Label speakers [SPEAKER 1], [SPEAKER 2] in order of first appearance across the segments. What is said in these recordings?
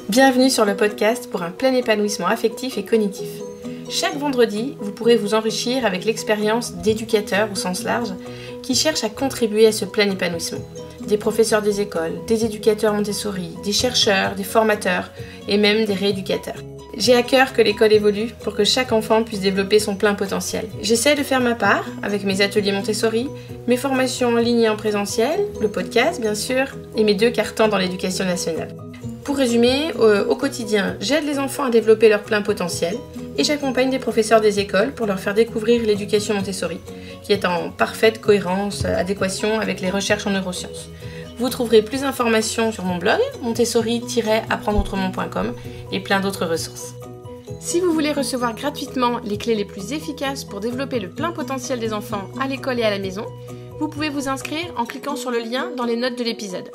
[SPEAKER 1] Bienvenue sur le podcast pour un plein épanouissement affectif et cognitif. Chaque vendredi, vous pourrez vous enrichir avec l'expérience d'éducateurs au sens large qui cherchent à contribuer à ce plein épanouissement. Des professeurs des écoles, des éducateurs Montessori, des chercheurs, des formateurs et même des rééducateurs. J'ai à cœur que l'école évolue pour que chaque enfant puisse développer son plein potentiel. J'essaie de faire ma part avec mes ateliers Montessori, mes formations en ligne et en présentiel, le podcast bien sûr, et mes 2 cartons dans l'éducation nationale. Pour résumer, au quotidien, j'aide les enfants à développer leur plein potentiel et j'accompagne des professeurs des écoles pour leur faire découvrir l'éducation Montessori, qui est en parfaite cohérence, adéquation avec les recherches en neurosciences. Vous trouverez plus d'informations sur mon blog, montessori-apprendreautrement.com et plein d'autres ressources. Si vous voulez recevoir gratuitement les clés les plus efficaces pour développer le plein potentiel des enfants à l'école et à la maison, vous pouvez vous inscrire en cliquant sur le lien dans les notes de l'épisode.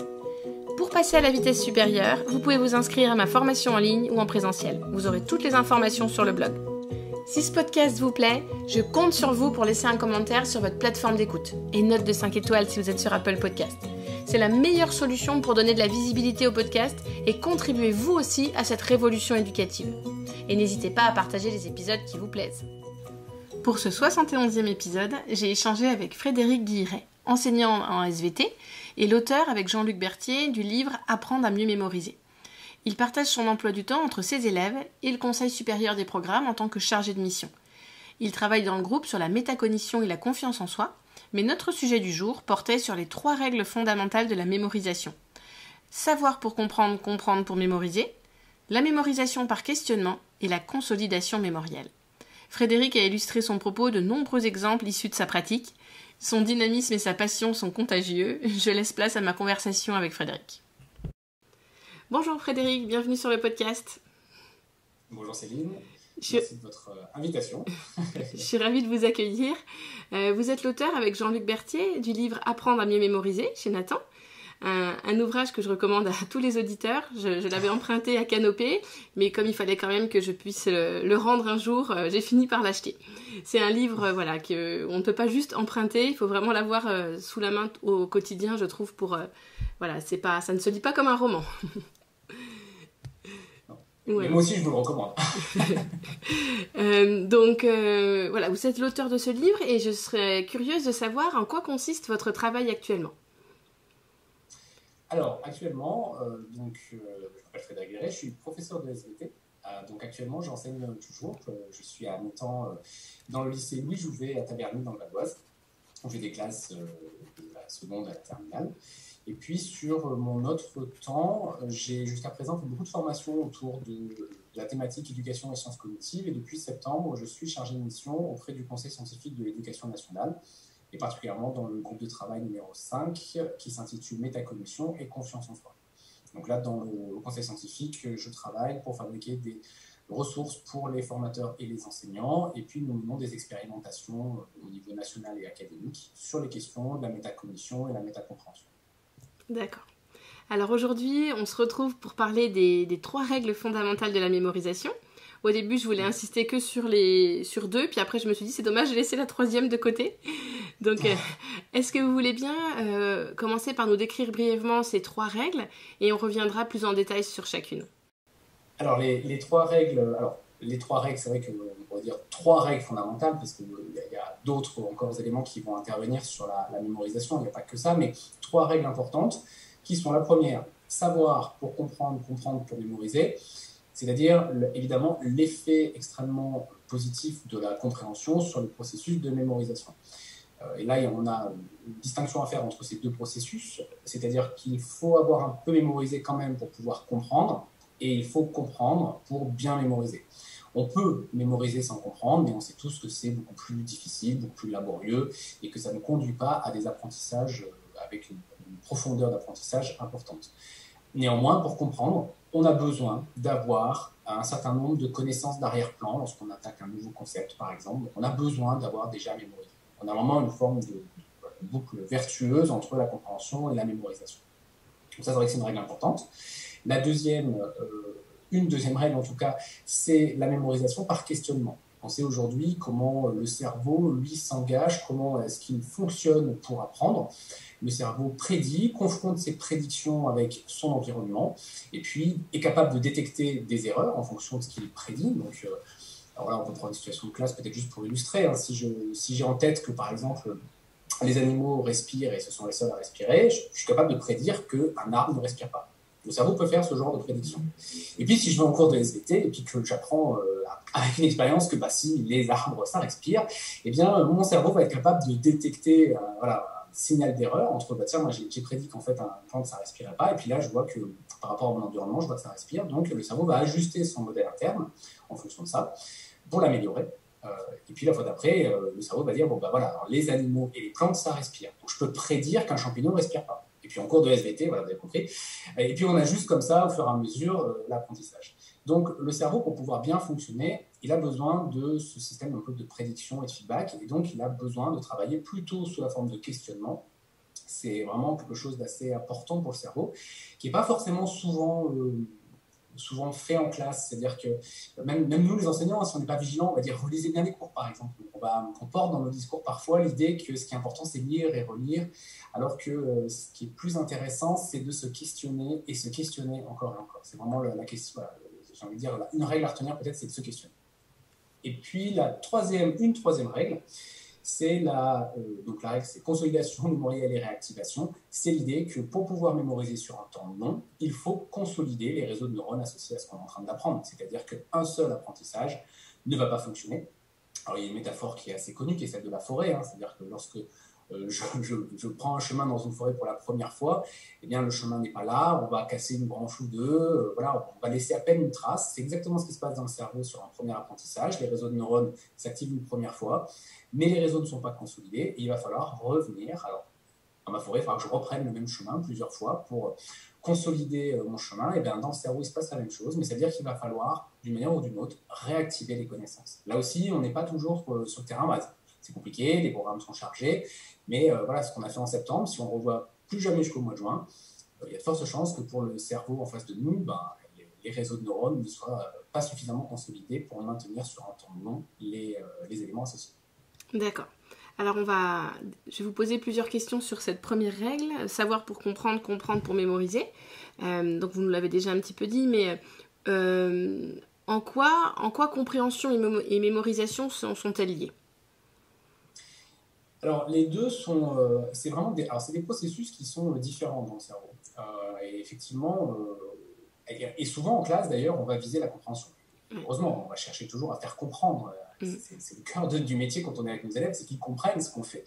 [SPEAKER 1] Pour passer à la vitesse supérieure, vous pouvez vous inscrire à ma formation en ligne ou en présentiel. Vous aurez toutes les informations sur le blog. Si ce podcast vous plaît, je compte sur vous pour laisser un commentaire sur votre plateforme d'écoute et une note de 5 étoiles si vous êtes sur Apple Podcast. C'est la meilleure solution pour donner de la visibilité au podcast et contribuer vous aussi à cette révolution éducative. Et n'hésitez pas à partager les épisodes qui vous plaisent. Pour ce 71e épisode, j'ai échangé avec Frédéric Guilleret, enseignant en SVT, et l'auteur avec Jean-Luc Berthier du livre « Apprendre à mieux mémoriser ». Il partage son emploi du temps entre ses élèves et le Conseil supérieur des programmes en tant que chargé de mission. Il travaille dans le groupe sur la métacognition et la confiance en soi, mais notre sujet du jour portait sur les 3 règles fondamentales de la mémorisation. Savoir pour comprendre, comprendre pour mémoriser, la mémorisation par questionnement et la consolidation mémorielle. Frédéric a illustré son propos de nombreux exemples issus de sa pratique. Son dynamisme et sa passion sont contagieux. Je laisse place à ma conversation avec Frédéric. Bonjour Frédéric, bienvenue sur le podcast.
[SPEAKER 2] Bonjour Céline, merci de votre invitation.
[SPEAKER 1] Je suis ravie de vous accueillir. Vous êtes l'auteur avec Jean-Luc Berthier du livre « Apprendre à mieux mémoriser » chez Nathan. Un ouvrage que je recommande à tous les auditeurs. Je l'avais emprunté à Canopée, mais comme il fallait quand même que je puisse le rendre un jour, j'ai fini par l'acheter. C'est un livre qu'on ne peut pas juste emprunter, il faut vraiment l'avoir sous la main au quotidien, je trouve, pour... ça ne se lit pas comme un roman.
[SPEAKER 2] Ouais. Mais moi aussi, je vous le recommande.
[SPEAKER 1] Vous êtes l'auteur de ce livre et je serais curieuse de savoir en quoi consiste votre travail actuellement.
[SPEAKER 2] Alors, actuellement, je m'appelle Frédéric Guilleret, je suis professeur de SVT. Donc actuellement, j'enseigne toujours. Je suis à mi-temps dans le lycée Louis Jouvet à Taverny dans le Val-d'Oise, où j'ai des classes de la seconde à la terminale. Et puis sur mon autre temps, j'ai jusqu'à présent fait beaucoup de formations autour de la thématique éducation et sciences cognitives. Et depuis septembre, je suis chargé de mission auprès du Conseil scientifique de l'éducation nationale, et particulièrement dans le groupe de travail numéro 5 qui s'intitule Métacognition et confiance en soi. Donc là, dans le conseil scientifique, je travaille pour fabriquer des ressources pour les formateurs et les enseignants, et puis nous menons des expérimentations au niveau national et académique sur les questions de la métacognition et la métacompréhension.
[SPEAKER 1] D'accord. Alors aujourd'hui, on se retrouve pour parler des 3 règles fondamentales de la mémorisation. Au début, je voulais insister que sur 2, puis après je me suis dit c'est dommage de laisser la 3e de côté. Donc, est-ce que vous voulez bien commencer par nous décrire brièvement ces 3 règles et on reviendra plus en détail sur chacune.
[SPEAKER 2] Alors, les 3 règles, c'est vrai qu'on pourrait dire 3 règles fondamentales parce qu'il y a d'autres encore éléments qui vont intervenir sur la mémorisation, il n'y a pas que ça, mais 3 règles importantes qui sont la première, savoir pour comprendre, comprendre pour mémoriser. C'est-à-dire, évidemment, l'effet extrêmement positif de la compréhension sur le processus de mémorisation. Et là, on a une distinction à faire entre ces 2 processus, c'est-à-dire qu'il faut avoir un peu mémorisé quand même pour pouvoir comprendre, et il faut comprendre pour bien mémoriser. On peut mémoriser sans comprendre, mais on sait tous que c'est beaucoup plus difficile, beaucoup plus laborieux, et que ça ne conduit pas à des apprentissages avec une profondeur d'apprentissage importante. Néanmoins, pour comprendre, on a besoin d'avoir un certain nombre de connaissances d'arrière-plan lorsqu'on attaque un nouveau concept, par exemple. On a besoin d'avoir déjà mémorisé. On a vraiment une forme de boucle vertueuse entre la compréhension et la mémorisation. Donc ça, c'est vrai que c'est une règle importante. Une deuxième règle en tout cas, c'est la mémorisation par questionnement. On sait aujourd'hui comment le cerveau, lui, s'engage, comment est-ce qu'il fonctionne pour apprendre. Le cerveau prédit, confronte ses prédictions avec son environnement, et puis est capable de détecter des erreurs en fonction de ce qu'il prédit. Donc, alors là, on peut prendre une situation de classe, peut-être juste pour illustrer. Hein. Si j'ai en tête que, par exemple, les animaux respirent et ce sont les seuls à respirer, je suis capable de prédire qu'un arbre ne respire pas. Le cerveau peut faire ce genre de prédiction. Et puis, si je vais en cours de SVT et puis que j'apprends avec une expérience que si les arbres, ça respire, eh bien, mon cerveau va être capable de détecter un signal d'erreur entre, tiens, moi, j'ai prédit qu'en fait, un plante, ça ne respirait pas, et puis là, je vois que par rapport à mon environnement, je vois que ça respire. Donc, le cerveau va ajuster son modèle interne en fonction de ça pour l'améliorer. Et puis la fois d'après, le cerveau va dire, alors, les animaux et les plantes, ça respire. Donc, je peux prédire qu'un champignon ne respire pas. Et puis en cours de SVT, vous avez compris. Et puis on ajuste comme ça, au fur et à mesure, l'apprentissage. Donc le cerveau, pour pouvoir bien fonctionner, il a besoin de ce système un peu de prédiction et de feedback. Et donc il a besoin de travailler plutôt sous la forme de questionnement. C'est vraiment quelque chose d'assez important pour le cerveau, qui n'est pas forcément souvent fait en classe, c'est-à-dire que même nous les enseignants, si on n'est pas vigilant, on va dire relisez bien les cours par exemple. On porte dans nos discours parfois l'idée que ce qui est important c'est lire et relire, alors que ce qui est plus intéressant c'est de se questionner et se questionner encore et encore. C'est vraiment la question, j'ai envie de dire, une règle à retenir peut-être c'est de se questionner. Et puis une troisième règle, c'est donc la règle, c'est consolidation mémorielle et réactivation. C'est l'idée que pour pouvoir mémoriser sur un temps long, il faut consolider les réseaux de neurones associés à ce qu'on est en train d'apprendre. C'est-à-dire qu'un seul apprentissage ne va pas fonctionner. Alors il y a une métaphore qui est assez connue, qui est celle de la forêt. C'est-à-dire que lorsque je prends un chemin dans une forêt pour la première fois, eh bien, le chemin n'est pas là, on va casser une branche ou deux, on va laisser à peine une trace. C'est exactement ce qui se passe dans le cerveau sur un premier apprentissage. Les réseaux de neurones s'activent une première fois, mais les réseaux ne sont pas consolidés et il va falloir revenir. Alors, dans ma forêt, il faudra que je reprenne le même chemin plusieurs fois pour consolider mon chemin. Et bien, dans le cerveau, il se passe la même chose, mais ça veut dire qu'il va falloir, d'une manière ou d'une autre, réactiver les connaissances. Là aussi, on n'est pas toujours sur le terrain base. C'est compliqué, les programmes sont chargés, mais ce qu'on a fait en septembre, si on ne revoit plus jamais jusqu'au mois de juin, il y a de fortes chances que pour le cerveau en face de nous, les réseaux de neurones ne soient pas suffisamment consolidés pour maintenir sur un temps long les éléments associés.
[SPEAKER 1] D'accord. Alors je vais vous poser plusieurs questions sur cette première règle, savoir pour comprendre, comprendre pour mémoriser. Donc vous nous l'avez déjà un petit peu dit, mais en quoi compréhension et mémorisation sont-elles liées ?
[SPEAKER 2] Alors, les deux c'est vraiment c'est des processus qui sont différents dans le cerveau. Et effectivement, et souvent en classe d'ailleurs, on va viser la compréhension. Heureusement, on va chercher toujours à faire comprendre. C'est le cœur du métier quand on est avec nos élèves, c'est qu'ils comprennent ce qu'on fait.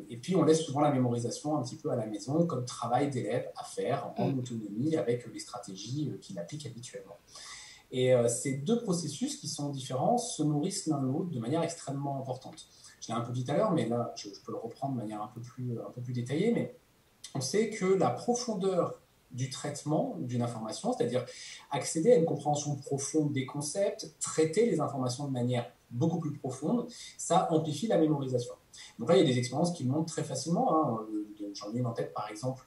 [SPEAKER 2] Et puis, on laisse souvent la mémorisation un petit peu à la maison comme travail d'élève à faire en autonomie avec les stratégies qu'il applique habituellement. Et ces deux processus qui sont différents se nourrissent l'un l'autre de manière extrêmement importante. Je l'ai un peu dit tout à l'heure, mais là, je peux le reprendre de manière un peu plus détaillée, mais on sait que la profondeur du traitement d'une information, c'est-à-dire accéder à une compréhension profonde des concepts, traiter les informations de manière beaucoup plus profonde, ça amplifie la mémorisation. Donc là, il y a des expériences qui le montrent très facilement. J'en ai une en tête, par exemple,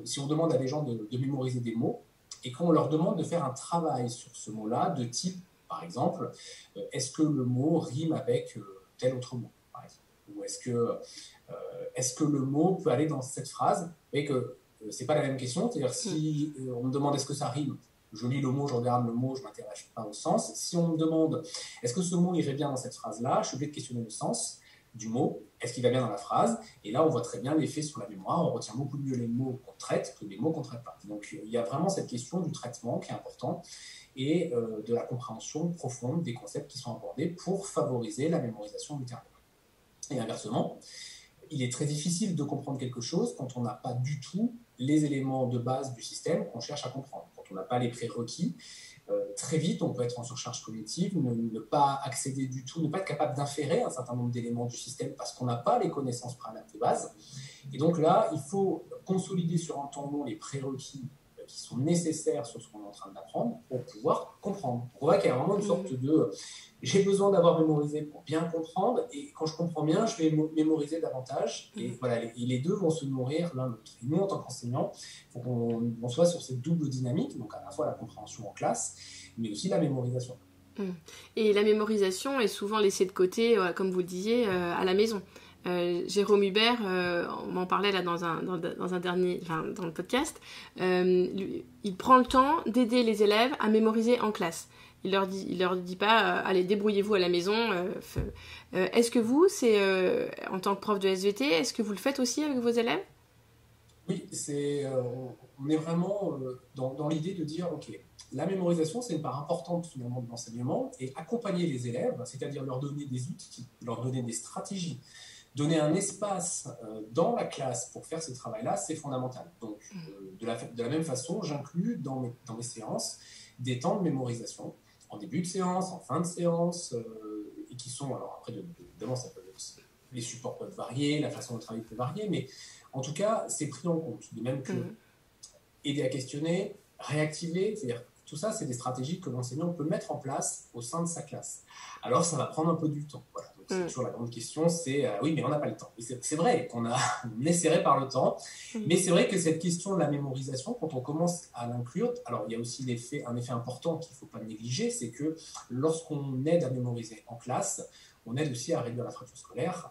[SPEAKER 2] si on demande à des gens de mémoriser des mots, et qu'on leur demande de faire un travail sur ce mot-là, de type, par exemple, est-ce que le mot rime avec tel autre mot, par exemple, ou est-ce que le mot peut aller dans cette phrase. Vous voyez que c'est pas la même question, c'est-à-dire si on me demande est-ce que ça rime, je lis le mot, je regarde le mot, je m'intéresse pas au sens. Si on me demande est-ce que ce mot irait bien dans cette phrase-là, je suis obligé de questionner le sens du mot, est-ce qu'il va bien dans la phrase, et là on voit très bien l'effet sur la mémoire, on retient beaucoup mieux les mots qu'on traite que les mots qu'on ne traite pas. Donc il y a vraiment cette question du traitement qui est important, et de la compréhension profonde des concepts qui sont abordés pour favoriser la mémorisation ultérieure. Et inversement, il est très difficile de comprendre quelque chose quand on n'a pas du tout les éléments de base du système qu'on cherche à comprendre. Quand on n'a pas les prérequis, très vite on peut être en surcharge cognitive, ne pas accéder du tout, ne pas être capable d'inférer un certain nombre d'éléments du système parce qu'on n'a pas les connaissances préalables de base. Et donc là, il faut consolider sur un temps long les prérequis qui sont nécessaires sur ce qu'on est en train d'apprendre pour pouvoir comprendre. On voit qu'il y a vraiment une sorte de j'ai besoin d'avoir mémorisé pour bien comprendre, et quand je comprends bien, je vais mémoriser davantage, et voilà, les deux vont se nourrir l'un l'autre. Et nous, en tant qu'enseignants, il faut qu'on soit sur cette double dynamique, donc à la fois la compréhension en classe, mais aussi la mémorisation.
[SPEAKER 1] Mm. Et la mémorisation est souvent laissée de côté, comme vous le disiez, à la maison. Jérôme Hubert, on m'en parlait là dans un dernier, enfin, dans le podcast, il prend le temps d'aider les élèves à mémoriser en classe. Il leur dit pas, allez, débrouillez-vous à la maison. Est-ce que vous, en tant que prof de SVT, est-ce que vous le faites aussi avec vos élèves?
[SPEAKER 2] Oui, on est vraiment dans l'idée de dire, ok, la mémorisation, c'est une part importante finalement de l'enseignement, et accompagner les élèves, c'est-à-dire leur donner des outils, leur donner des stratégies, donner un espace dans la classe pour faire ce travail-là, c'est fondamental. Donc, de la même façon, j'inclus dans mes séances des temps de mémorisation, en début de séance, en fin de séance, et qui sont, alors après, évidemment, les supports peuvent varier, la façon de travailler peut varier, mais en tout cas, c'est pris en compte. De même que aider à questionner, réactiver, c'est-à-dire tout ça, c'est des stratégies que l'enseignant peut mettre en place au sein de sa classe. Alors, ça va prendre un peu du temps. Voilà. Donc, c'est toujours la grande question, c'est oui, mais on n'a pas le temps. Et c'est vrai qu'on est serré par le temps, mais c'est vrai que cette question de la mémorisation, quand on commence à l'inclure, alors il y a aussi un effet important qu'il ne faut pas négliger, c'est que lorsqu'on aide à mémoriser en classe, on aide aussi à réduire la fracture scolaire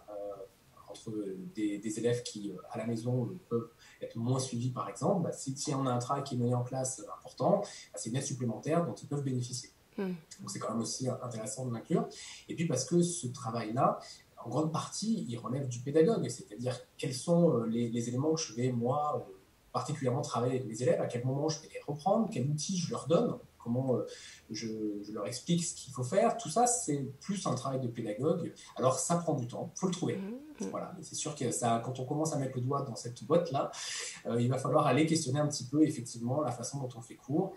[SPEAKER 2] entre des élèves qui, à la maison, peuvent être moins suivis, par exemple. Bah, si on a un travail qui est mené en classe important, bah, c'est une aide supplémentaire dont ils peuvent bénéficier. Donc, c'est quand même aussi intéressant de l'inclure. Et puis, parce que ce travail-là, en grande partie, il relève du pédagogue, c'est-à-dire quels sont les éléments que je vais, moi, particulièrement travailler avec mes élèves, à quel moment je vais les reprendre, quel outil je leur donne, comment je leur explique ce qu'il faut faire. Tout ça, c'est plus un travail de pédagogue. Alors, ça prend du temps, il faut le trouver. Voilà. Mais c'est sûr que quand on commence à mettre le doigt dans cette boîte-là, il va falloir aller questionner un petit peu, effectivement, la façon dont on fait cours.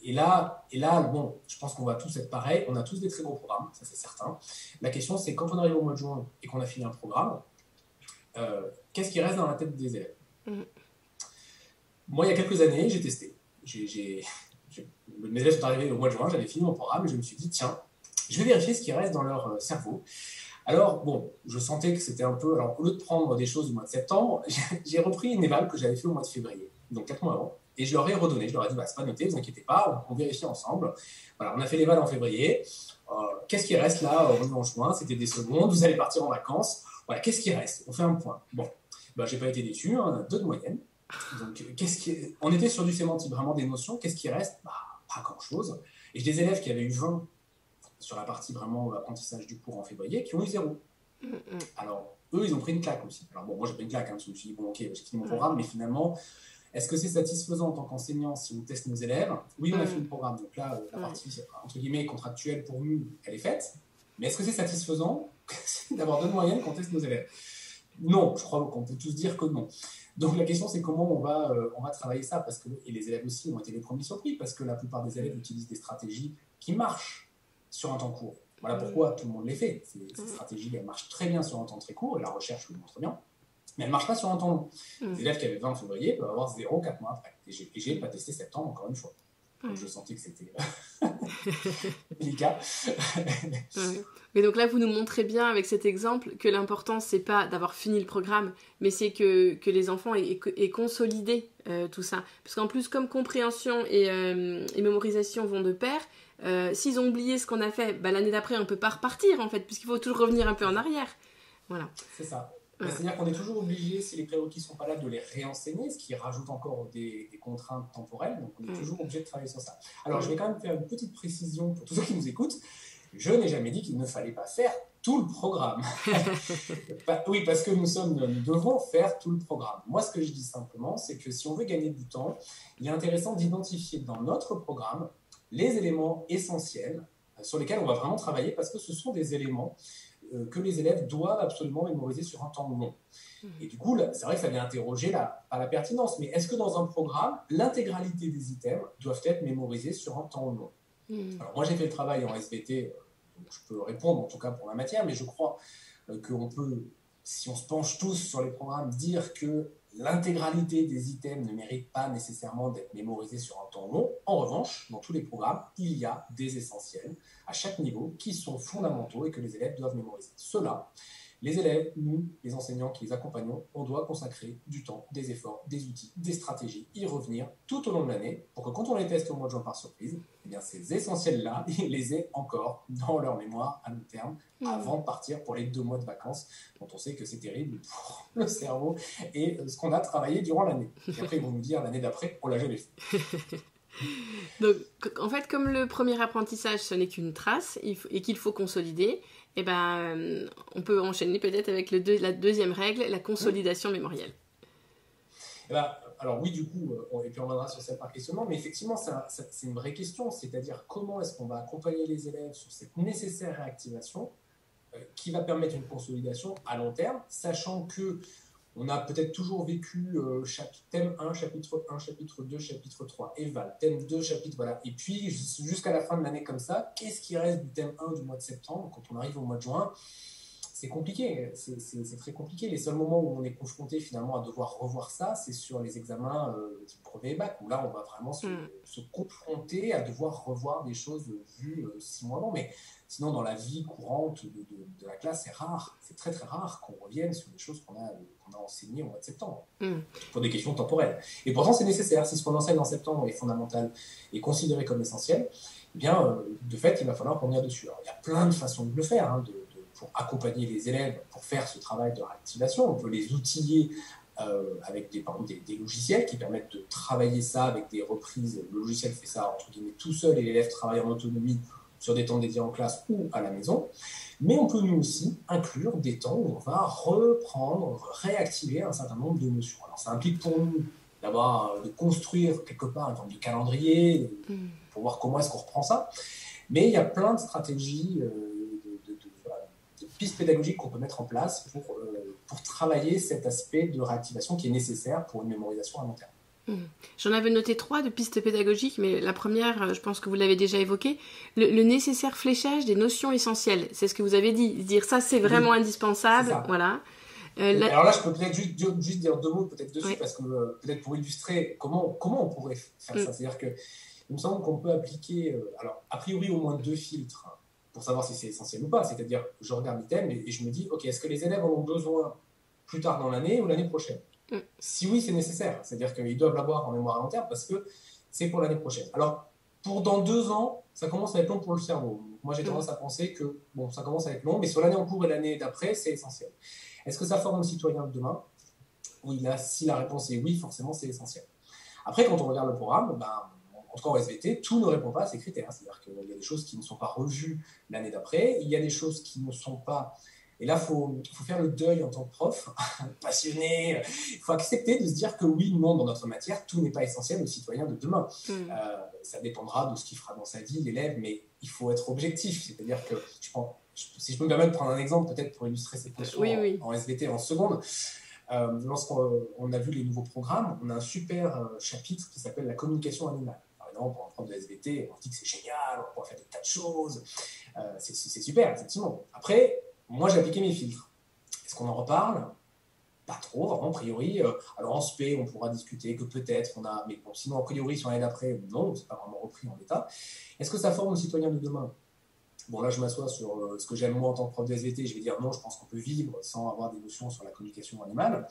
[SPEAKER 2] Et là, bon, je pense qu'on va tous être pareils. On a tous des très gros programmes, ça c'est certain. La question, c'est quand on arrive au mois de juin et qu'on a fini un programme, qu'est-ce qui reste dans la tête des élèves? Moi, il y a quelques années, j'ai testé. Mes élèves sont arrivés au mois de juin, j'avais fini mon programme et je me suis dit, tiens, je vais vérifier ce qui reste dans leur cerveau. Alors, bon, je sentais que c'était un peu... Alors, au lieu de prendre des choses du mois de septembre, j'ai repris une éval que j'avais fait au mois de février, donc 4 mois avant, et je leur ai redonné. Je leur ai dit, bah, c'est pas noté, vous inquiétez pas, on vérifie ensemble. Voilà, on a fait l'éval en février. Qu'est-ce qui reste là en juin? C'était des secondes, vous allez partir en vacances. Voilà, qu'est-ce qui reste? On fait un point. Bon, bah, j'ai pas été déçu, hein, 2 de moyenne. Donc, on était sur du sémantique, vraiment des notions. Qu'est-ce qui reste? Bah, pas grand-chose. Et j'ai des élèves qui avaient eu 20 sur la partie vraiment apprentissage du cours en février, qui ont eu 0. Alors, eux, ils ont pris une claque aussi. Alors bon, moi, j'ai pris une claque, hein, parce que je me suis dit, bon, ok, j'ai fini mon programme, mais finalement, est-ce que c'est satisfaisant en tant qu'enseignant si on teste nos élèves? Oui, on a fini le programme, donc là, la partie, entre guillemets, contractuelle pour nous, elle est faite. Mais est-ce que c'est satisfaisant d'avoir 2 moyennes qu'on teste nos élèves? Non, je crois qu'on peut tous dire que non. Donc la question, c'est comment on va travailler ça, parce que, et les élèves aussi ont été les premiers surpris, parce que la plupart des élèves utilisent des stratégies qui marchent sur un temps court. Voilà pourquoi tout le monde les fait. Ces stratégies, elles marchent très bien sur un temps très court, et la recherche le montre bien, mais elles ne marchent pas sur un temps long. Les élèves qui avaient 20 en février peuvent avoir 0 4 mois après. Et j'ai pas testé septembre, encore une fois. Donc je sentais que c'était délicat.
[SPEAKER 1] Mais donc là, vous nous montrez bien avec cet exemple que l'important, c'est pas d'avoir fini le programme, mais c'est que les enfants aient consolidé tout ça. Parce qu'en plus, comme compréhension et mémorisation vont de pair, s'ils ont oublié ce qu'on a fait, bah, l'année d'après, on peut pas repartir, en fait, puisqu'il faut toujours revenir un peu en arrière. Voilà.
[SPEAKER 2] C'est ça. C'est-à-dire qu'on est toujours obligé, si les prérequis ne sont pas là, de les réenseigner, ce qui rajoute encore des contraintes temporelles. Donc, on est toujours obligé de travailler sur ça. Alors, je vais quand même faire une petite précision pour tous ceux qui nous écoutent. Je n'ai jamais dit qu'il ne fallait pas faire tout le programme. Oui, parce que nous devons faire tout le programme. Moi, ce que je dis simplement, c'est que si on veut gagner du temps, il est intéressant d'identifier dans notre programme les éléments essentiels sur lesquels on va vraiment travailler, parce que ce sont des éléments que les élèves doivent absolument mémoriser sur un temps long. Et du coup, c'est vrai que ça vient interroger à la pertinence, mais est-ce que dans un programme, l'intégralité des items doivent être mémorisés sur un temps long? Alors moi, j'ai fait le travail en SVT, donc je peux répondre en tout cas pour la matière, mais je crois qu'on peut, si on se penche tous sur les programmes, dire que l'intégralité des items ne mérite pas nécessairement d'être mémorisés sur un temps long. En revanche, dans tous les programmes, il y a des essentiels à chaque niveau qui sont fondamentaux et que les élèves doivent mémoriser. Ceux-là, Les élèves, nous, les enseignants qui les accompagnons, on doit consacrer du temps, des efforts, des outils, des stratégies, y revenir tout au long de l'année pour que quand on les teste au mois de juin par surprise, eh bien ces essentiels-là, ils les aient encore dans leur mémoire à long terme avant de partir pour les 2 mois de vacances dont on sait que c'est terrible pour le cerveau et ce qu'on a travaillé durant l'année. Et après, ils vont nous dire l'année d'après, on l'a jamais fait.
[SPEAKER 1] Donc, en fait, comme le premier apprentissage, ce n'est qu'une trace et qu'il faut consolider, eh ben, on peut enchaîner peut-être avec la deuxième règle, la consolidation mémorielle.
[SPEAKER 2] Eh ben, alors oui, du coup, et puis on reviendra sur ça par questionnement, mais effectivement, c'est une vraie question, c'est-à-dire comment est-ce qu'on va accompagner les élèves sur cette nécessaire réactivation qui va permettre une consolidation à long terme, sachant que on a peut-être toujours vécu thème 1, chapitre 1, chapitre 2, chapitre 3, éval, thème 2, chapitre, voilà. Et puis, jusqu'à la fin de l'année comme ça, qu'est-ce qui reste du thème 1 du mois de septembre quand on arrive au mois de juin? C'est compliqué, c'est très compliqué. Les seuls moments où on est confronté finalement à devoir revoir ça, c'est sur les examens type brevet et bac, où là, on va vraiment se confronter à devoir revoir des choses vues 6 mois avant. Mais sinon, dans la vie courante de la classe, c'est rare, c'est très très rare qu'on revienne sur des choses qu'on a enseignées au mois de septembre, pour des questions temporelles. Et pourtant, c'est nécessaire. Si ce qu'on enseigne en septembre est fondamental et considéré comme essentiel, eh bien, de fait, il va falloir qu'on y aille dessus. Alors, il y a plein de façons de le faire, hein, pour accompagner les élèves, pour faire ce travail de réactivation. On peut les outiller avec des logiciels qui permettent de travailler ça avec des reprises. Le logiciel fait ça, entre guillemets, tout seul et l'élève travaille en autonomie sur des temps dédiés en classe ou à la maison. Mais on peut nous aussi inclure des temps où on va reprendre, réactiver un certain nombre de notions. Alors ça implique pour nous de construire quelque part une forme de calendrier pour voir comment est-ce qu'on reprend ça. Mais il y a plein de stratégies, de pistes pédagogiques qu'on peut mettre en place pour travailler cet aspect de réactivation qui est nécessaire pour une mémorisation à long terme.
[SPEAKER 1] J'en avais noté 3 de pistes pédagogiques, mais la première, je pense que vous l'avez déjà évoquée, le nécessaire fléchage des notions essentielles. C'est ce que vous avez dit, dire ça c'est vraiment indispensable.
[SPEAKER 2] C'est ça.
[SPEAKER 1] Voilà.
[SPEAKER 2] Alors là, je peux peut-être juste dire 2 mots peut-être dessus, parce que peut-être pour illustrer comment on pourrait faire ça. C'est-à-dire que il me semble qu'on peut appliquer, alors a priori au moins 2 filtres pour savoir si c'est essentiel ou pas. C'est-à-dire, je regarde l'item et je me dis, ok, est-ce que les élèves en ont besoin plus tard dans l'année ou l'année prochaine? Si oui, c'est nécessaire. C'est-à-dire qu'ils doivent l'avoir en mémoire à long terme parce que c'est pour l'année prochaine. Alors, pour dans 2 ans, ça commence à être long pour le cerveau. Moi, j'ai tendance à penser que ça commence à être long, mais sur l'année en cours et l'année d'après, c'est essentiel. Est-ce que ça forme le citoyen de demain? Oui, là, si la réponse est oui, forcément, c'est essentiel. Après, quand on regarde le programme, en tout cas en SVT, tout ne répond pas à ces critères. C'est-à-dire qu'il y a des choses qui ne sont pas revues l'année d'après, il y a des choses qui ne sont pas... Et là, il faut faire le deuil en tant que prof, passionné. Il faut accepter de se dire que oui, non, dans notre matière, tout n'est pas essentiel au citoyen de demain. Ça dépendra de ce qu'il fera dans sa vie, l'élève, mais il faut être objectif. C'est-à-dire que, si je peux me permettre de prendre un exemple, peut-être pour illustrer cette notion en SVT en seconde, lorsqu'on a vu les nouveaux programmes, on a un super chapitre qui s'appelle la communication animale. Alors évidemment, pour un prof de SVT, on se dit que c'est génial, on pourra faire des tas de choses. C'est super, effectivement. Après, moi, j'ai appliqué mes filtres. Est-ce qu'on en reparle? Pas trop, vraiment, a priori. Alors, en SP, on pourra discuter que peut-être on a... Mais bon, sinon, a priori, sur l'année d'après, non, c'est pas vraiment repris en l'état. Est-ce que ça forme le citoyen de demain? Bon, là, je m'assois sur ce que j'aime moi en tant que prof de SVT. Je vais dire non, je pense qu'on peut vivre sans avoir des notions sur la communication animale.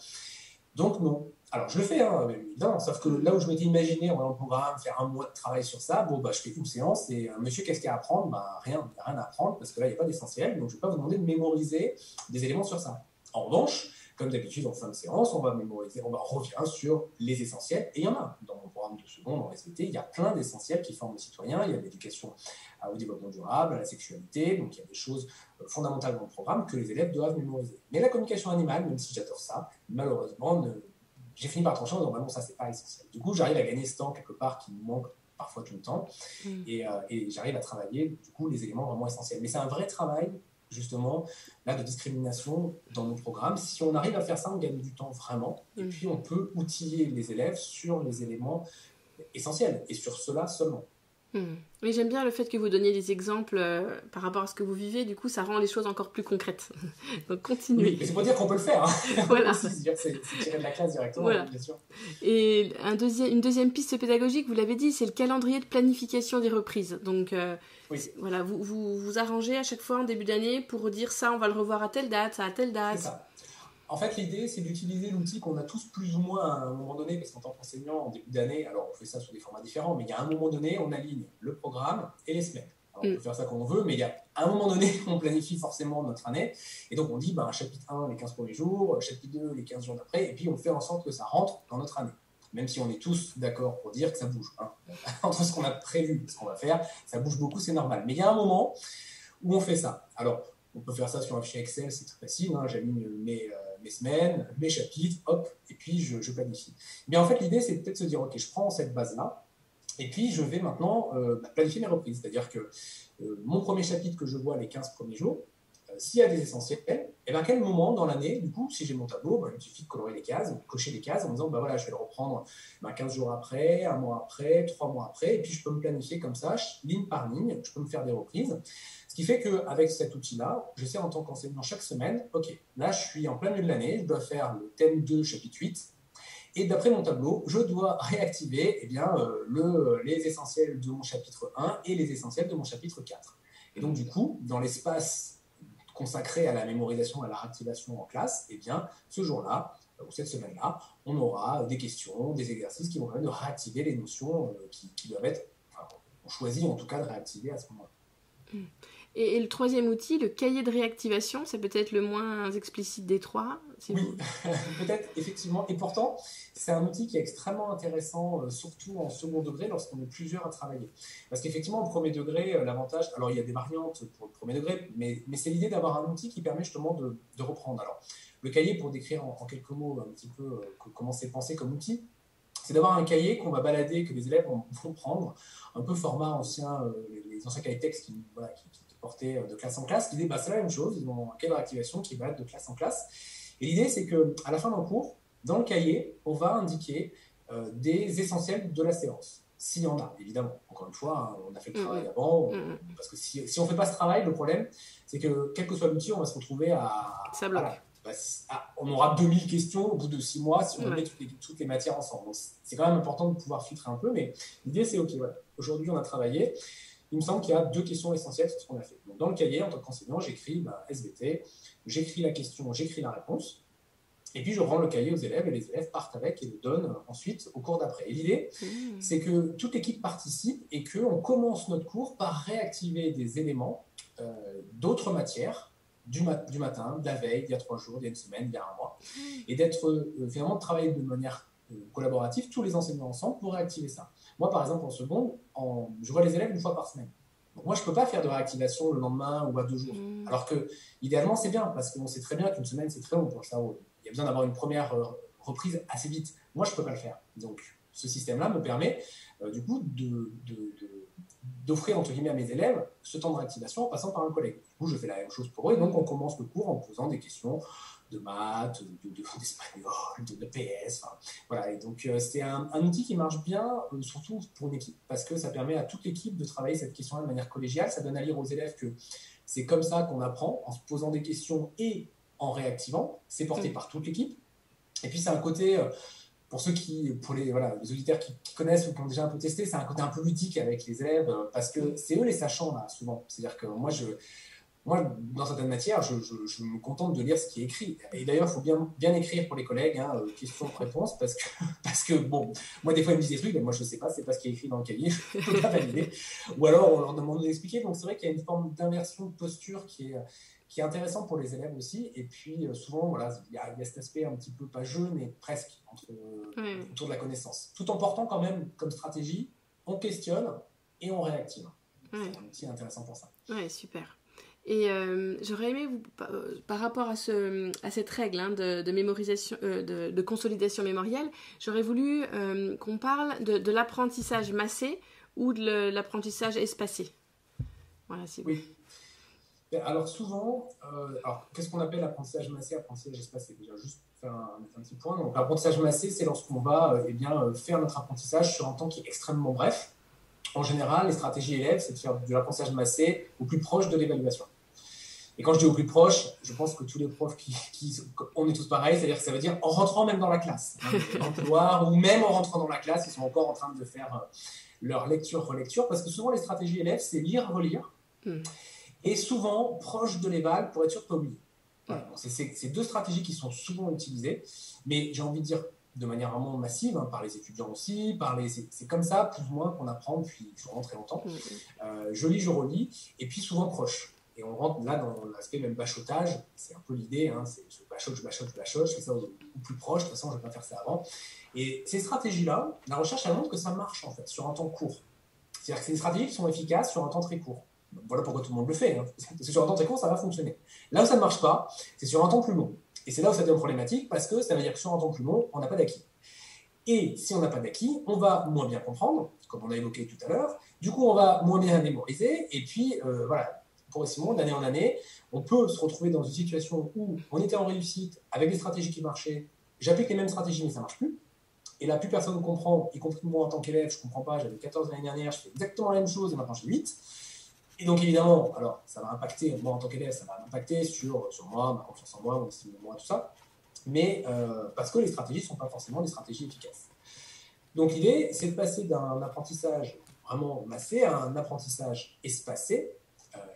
[SPEAKER 2] Donc, non. Alors, je le fais, évidemment. Sauf que là où je m'étais imaginé en voyant le programme, faire un mois de travail sur ça, je fais une séance et monsieur, qu'est-ce qu'il y a à apprendre? Rien, il n'y a rien à apprendre parce que là, il n'y a pas d'essentiel. Donc, je ne vais pas vous demander de mémoriser des éléments sur ça. En revanche, comme d'habitude, en fin de séance, on va revient sur les essentiels. Et il y en a. Dans mon programme de seconde, en SVT, il y a plein d'essentiels qui forment le citoyen. Il y a l'éducation au développement durable, à la sexualité. Donc, il y a des choses fondamentales dans le programme que les élèves doivent mémoriser. Mais la communication animale, même si j'adore ça, malheureusement, j'ai fini par trancher en disant, non, ça, c'est pas essentiel. Du coup, j'arrive à gagner ce temps quelque part qui nous manque parfois tout le temps. Et j'arrive à travailler, du coup, les éléments vraiment essentiels. Mais c'est un vrai travail, justement, là, de discrimination dans nos programmes. Si on arrive à faire ça, on gagne du temps vraiment. Et puis, on peut outiller les élèves sur les éléments essentiels et sur cela seulement.
[SPEAKER 1] Oui, j'aime bien le fait que vous donniez des exemples par rapport à ce que vous vivez. Du coup, ça rend les choses encore plus concrètes. Donc, continuez.
[SPEAKER 2] Oui, mais c'est pour dire qu'on peut le faire. Hein.
[SPEAKER 1] Voilà.
[SPEAKER 2] C'est tirer de la classe directement,
[SPEAKER 1] voilà.
[SPEAKER 2] Bien sûr.
[SPEAKER 1] Et une deuxième piste pédagogique, vous l'avez dit, c'est le calendrier de planification des reprises. Donc, voilà, vous arrangez à chaque fois en début d'année pour dire ça, on va le revoir à telle date, ça à telle date.
[SPEAKER 2] C'est ça. En fait, l'idée, c'est d'utiliser l'outil qu'on a tous plus ou moins à un moment donné, parce qu'en tant qu'enseignant, en début d'année, alors on fait ça sous des formats différents, mais il y a un moment donné, on aligne le programme et les semaines. Alors, on peut faire ça comme on veut, mais il y a un moment donné, on planifie forcément notre année, et donc on dit, chapitre 1, les 15 premiers jours, chapitre 2, les 15 jours d'après, et puis on fait en sorte que ça rentre dans notre année. Même si on est tous d'accord pour dire que ça bouge. Hein. Entre ce qu'on a prévu et ce qu'on va faire, ça bouge beaucoup, c'est normal. Mais il y a un moment où on fait ça. Alors, on peut faire ça sur un fichier Excel, c'est très facile. Hein, j'aligne mes semaines, mes chapitres, hop, et puis je planifie. Mais en fait, l'idée, c'est peut-être de se dire, ok, je prends cette base-là, et puis je vais maintenant planifier mes reprises. C'est-à-dire que mon premier chapitre que je vois les 15 premiers jours, s'il y a des essentiels, et à quel moment dans l'année, du coup, si j'ai mon tableau, il me suffit de colorer les cases, de cocher les cases en me disant, voilà, je vais le reprendre 15 jours après, un mois après, 3 mois après, et puis je peux me planifier comme ça, ligne par ligne, je peux me faire des reprises. Ce qui fait qu'avec cet outil-là, je sais en tant qu'enseignant chaque semaine, ok, là je suis en plein milieu de l'année, je dois faire le thème 2, chapitre 8, et d'après mon tableau, je dois réactiver les essentiels de mon chapitre 1 et les essentiels de mon chapitre 4. Et donc du coup, dans l'espace consacré à la mémorisation, à la réactivation en classe, ce jour-là, ou cette semaine-là, on aura des questions, des exercices qui vont permettre de réactiver les notions qui doivent être, on choisit en tout cas de réactiver à ce moment-là.
[SPEAKER 1] Et le troisième outil, le cahier de réactivation, c'est peut-être le moins explicite des trois.
[SPEAKER 2] Oui, peut-être, effectivement. Et pourtant, c'est un outil qui est extrêmement intéressant, surtout en second degré, lorsqu'on est plusieurs à travailler. Parce qu'effectivement, au premier degré, l'avantage, alors il y a des variantes pour le premier degré, mais c'est l'idée d'avoir un outil qui permet justement de reprendre. Alors, le cahier, pour décrire en quelques mots un petit peu comment c'est pensé comme outil, c'est d'avoir un cahier qu'on va balader, que les élèves vont prendre, un peu format ancien, les anciens cahiers de texte qui portaient de classe en classe. L'idée, c'est la même chose, ils ont un cahier de réactivation qui balade de classe en classe. Et l'idée, c'est qu'à la fin d'un cours, dans le cahier, on va indiquer des essentiels de la séance. S'il y en a, évidemment. Encore une fois, on a fait le travail avant, parce que si on ne fait pas ce travail, le problème, c'est que quel que soit l'outil, on va se retrouver à...
[SPEAKER 1] Ça bloque.
[SPEAKER 2] On aura 2000 questions au bout de 6 mois si on met toutes les matières ensemble. Donc, c'est quand même important de pouvoir filtrer un peu, mais l'idée, c'est ok, voilà, aujourd'hui, on a travaillé. Il me semble qu'il y a 2 questions essentielles sur ce qu'on a fait. Donc, dans le cahier, en tant qu'enseignant, j'écris SVT, j'écris la question, j'écris la réponse, et puis je rends le cahier aux élèves, et les élèves partent avec et le donnent ensuite au cours d'après. Et l'idée, c'est que toute l'équipe participe et qu'on commence notre cours par réactiver des éléments d'autres matières, du matin, de la veille, il y a 3 jours, il y a une semaine, il y a un mois, et d'être finalement de travailler de manière collaborative, tous les enseignants ensemble, pour réactiver ça. Moi, par exemple, en seconde, je vois les élèves 1 fois par semaine. Donc moi, je ne peux pas faire de réactivation le lendemain ou à 2 jours. Alors que, idéalement, c'est bien, parce qu'on sait très bien qu'une semaine, c'est très long pour le cerveau. Il y a besoin d'avoir une première reprise assez vite. Moi, je ne peux pas le faire. Donc, ce système-là me permet, du coup, d'offrir, entre guillemets, à mes élèves ce temps de réactivation en passant par un collègue. Du coup, je fais la même chose pour eux, et donc on commence le cours en posant des questions de maths, d'espagnol, de PS, voilà. Et donc, c'est un outil qui marche bien, surtout pour une équipe, parce que ça permet à toute l'équipe de travailler cette question-là de manière collégiale. Ça donne à lire aux élèves que c'est comme ça qu'on apprend, en se posant des questions et en réactivant. C'est porté par toute l'équipe. Et puis, c'est un côté... pour les auditeurs qui connaissent ou qui ont déjà un peu testé, c'est un côté un peu ludique avec les élèves, parce que c'est eux les sachants, là, souvent. C'est-à-dire que moi, dans certaines matières, je me contente de lire ce qui est écrit. Et d'ailleurs, il faut bien écrire pour les collègues, questions-réponses, parce que, bon, moi, des fois, ils me disent des trucs, mais moi, je ne sais pas, c'est pas ce qui est écrit dans le cahier, je ne peux pas valider. Ou alors, on leur demande de l'expliquer. Donc, c'est vrai qu'il y a une forme d'inversion de posture qui est intéressant pour les élèves aussi. Et puis, souvent, voilà, il y a cet aspect un petit peu, pas jeu, mais presque, autour de la connaissance. Tout en portant quand même comme stratégie, on questionne et on réactive. C'est un outil intéressant pour ça.
[SPEAKER 1] Ouais, super. Et j'aurais aimé, par rapport à cette règle de mémorisation, de consolidation mémorielle, j'aurais voulu qu'on parle de l'apprentissage massé ou de l'apprentissage espacé. Voilà, c'est
[SPEAKER 2] oui. Alors souvent, qu'est-ce qu'on appelle apprentissage massé, apprentissage espacé? Déjà, juste faire un petit point. Donc, l'apprentissage massé, c'est lorsqu'on va faire notre apprentissage sur un temps qui est extrêmement bref. en général, les stratégies élèves, c'est de faire de l'apprentissage massé au plus proche de l'évaluation. Et quand je dis au plus proche, je pense que tous les profs on est tous pareils, c'est-à-dire que ça veut dire en rentrant même dans la classe, dans le couloir, ou même en rentrant dans la classe, ils sont encore en train de faire leur lecture-relecture, parce que souvent les stratégies élèves, c'est lire-relire, et souvent proche de l'éval pour être sûr de ne pas oublier. Voilà. C'est deux stratégies qui sont souvent utilisées, mais j'ai envie de dire de manière vraiment massive, hein, par les étudiants aussi, c'est comme ça, plus ou moins, qu'on apprend depuis vraiment très longtemps. Je lis, je relis, et puis souvent proche. Et on rentre là dans l'aspect même bachotage, c'est un peu l'idée, hein, c'est je bachote, je fais ça au plus proche, de toute façon je ne vais pas faire ça avant. Et ces stratégies-là, la recherche elle montre que ça marche en fait, sur un temps court. C'est-à-dire que c'est des stratégies qui sont efficaces sur un temps très court. Donc, voilà pourquoi tout le monde le fait, hein, parce que sur un temps très court ça va fonctionner. Là où ça ne marche pas, c'est sur un temps plus long. Et c'est là où ça devient problématique, parce que ça veut dire que sur un temps plus long, on n'a pas d'acquis. Et si on n'a pas d'acquis, on va moins bien comprendre, comme on a évoqué tout à l'heure, du coup on va moins bien mémoriser, et puis voilà. Progressivement, d'année en année, on peut se retrouver dans une situation où on était en réussite avec des stratégies qui marchaient, j'applique les mêmes stratégies mais ça ne marche plus, et là plus personne ne comprend, y compris moi en tant qu'élève, je ne comprends pas, j'avais 14 l'année dernière, je fais exactement la même chose et maintenant j'ai 8, et donc évidemment, alors ça va impacter, moi en tant qu'élève, ça va impacter sur moi, ma confiance en moi, mon estime de moi, tout ça, mais parce que les stratégies ne sont pas forcément des stratégies efficaces. Donc l'idée, c'est de passer d'un apprentissage vraiment massé à un apprentissage espacé.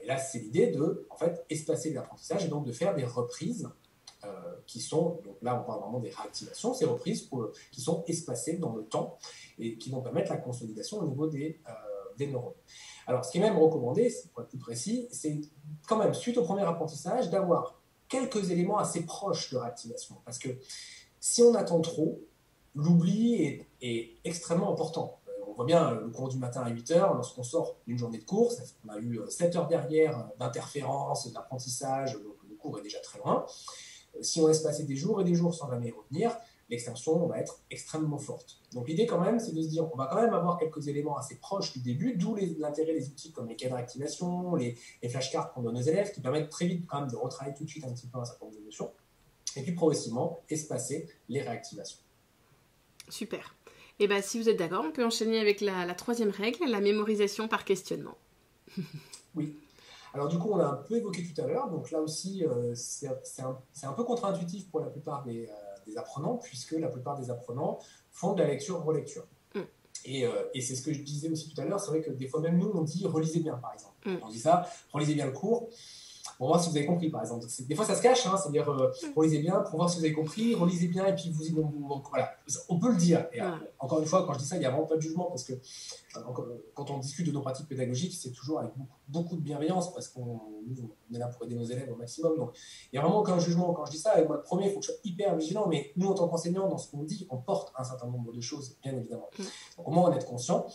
[SPEAKER 2] Et là, c'est l'idée de, en fait, espacer l'apprentissage et donc de faire des reprises qui sont, donc là, on parle vraiment des réactivations, ces reprises qui sont espacées dans le temps et qui vont permettre la consolidation au niveau des neurones. Alors, ce qui est même recommandé, pour être plus précis, c'est quand même, suite au premier apprentissage, d'avoir quelques éléments assez proches de réactivation. Parce que si on attend trop, l'oubli est extrêmement important. On voit bien le cours du matin à 8h, lorsqu'on sort d'une journée de cours, on a eu 7 heures derrière d'interférence, d'apprentissage, donc le cours est déjà très loin. Si on laisse passer des jours et des jours sans jamais y revenir, l'extinction va être extrêmement forte. Donc l'idée quand même, c'est de se dire qu'on va quand même avoir quelques éléments assez proches du début, d'où l'intérêt des outils comme les cadres d'activation, les flashcards qu'on donne aux élèves, qui permettent très vite quand même de retravailler tout de suite un petit peu un certain nombre de notions, et puis progressivement espacer les réactivations.
[SPEAKER 1] Super. Et bien, si vous êtes d'accord, on peut enchaîner avec la troisième règle, la mémorisation par questionnement.
[SPEAKER 2] Oui. Alors du coup, on l'a un peu évoqué tout à l'heure. Donc là aussi, c'est un peu contre-intuitif pour la plupart des apprenants, puisque la plupart des apprenants font de la lecture-relecture. Et c'est ce que je disais aussi tout à l'heure. C'est vrai que des fois, même nous, on dit « relisez bien », par exemple. On dit ça, « relisez bien le cours ». Pour voir si vous avez compris, par exemple. Des fois, ça se cache, hein, c'est-à-dire relisez bien pour voir si vous avez compris, relisez bien, et puis voilà. On peut le dire. Et encore une fois, quand je dis ça, il n'y a vraiment pas de jugement, parce que quand on discute de nos pratiques pédagogiques, c'est toujours avec beaucoup de bienveillance, parce qu'on est là pour aider nos élèves au maximum. Donc, il n'y a vraiment aucun jugement quand je dis ça. Et moi, le premier, il faut que je sois hyper vigilant, mais nous, en tant qu'enseignants, dans ce qu'on dit, on porte un certain nombre de choses, bien évidemment. Donc, au moins, on est conscient.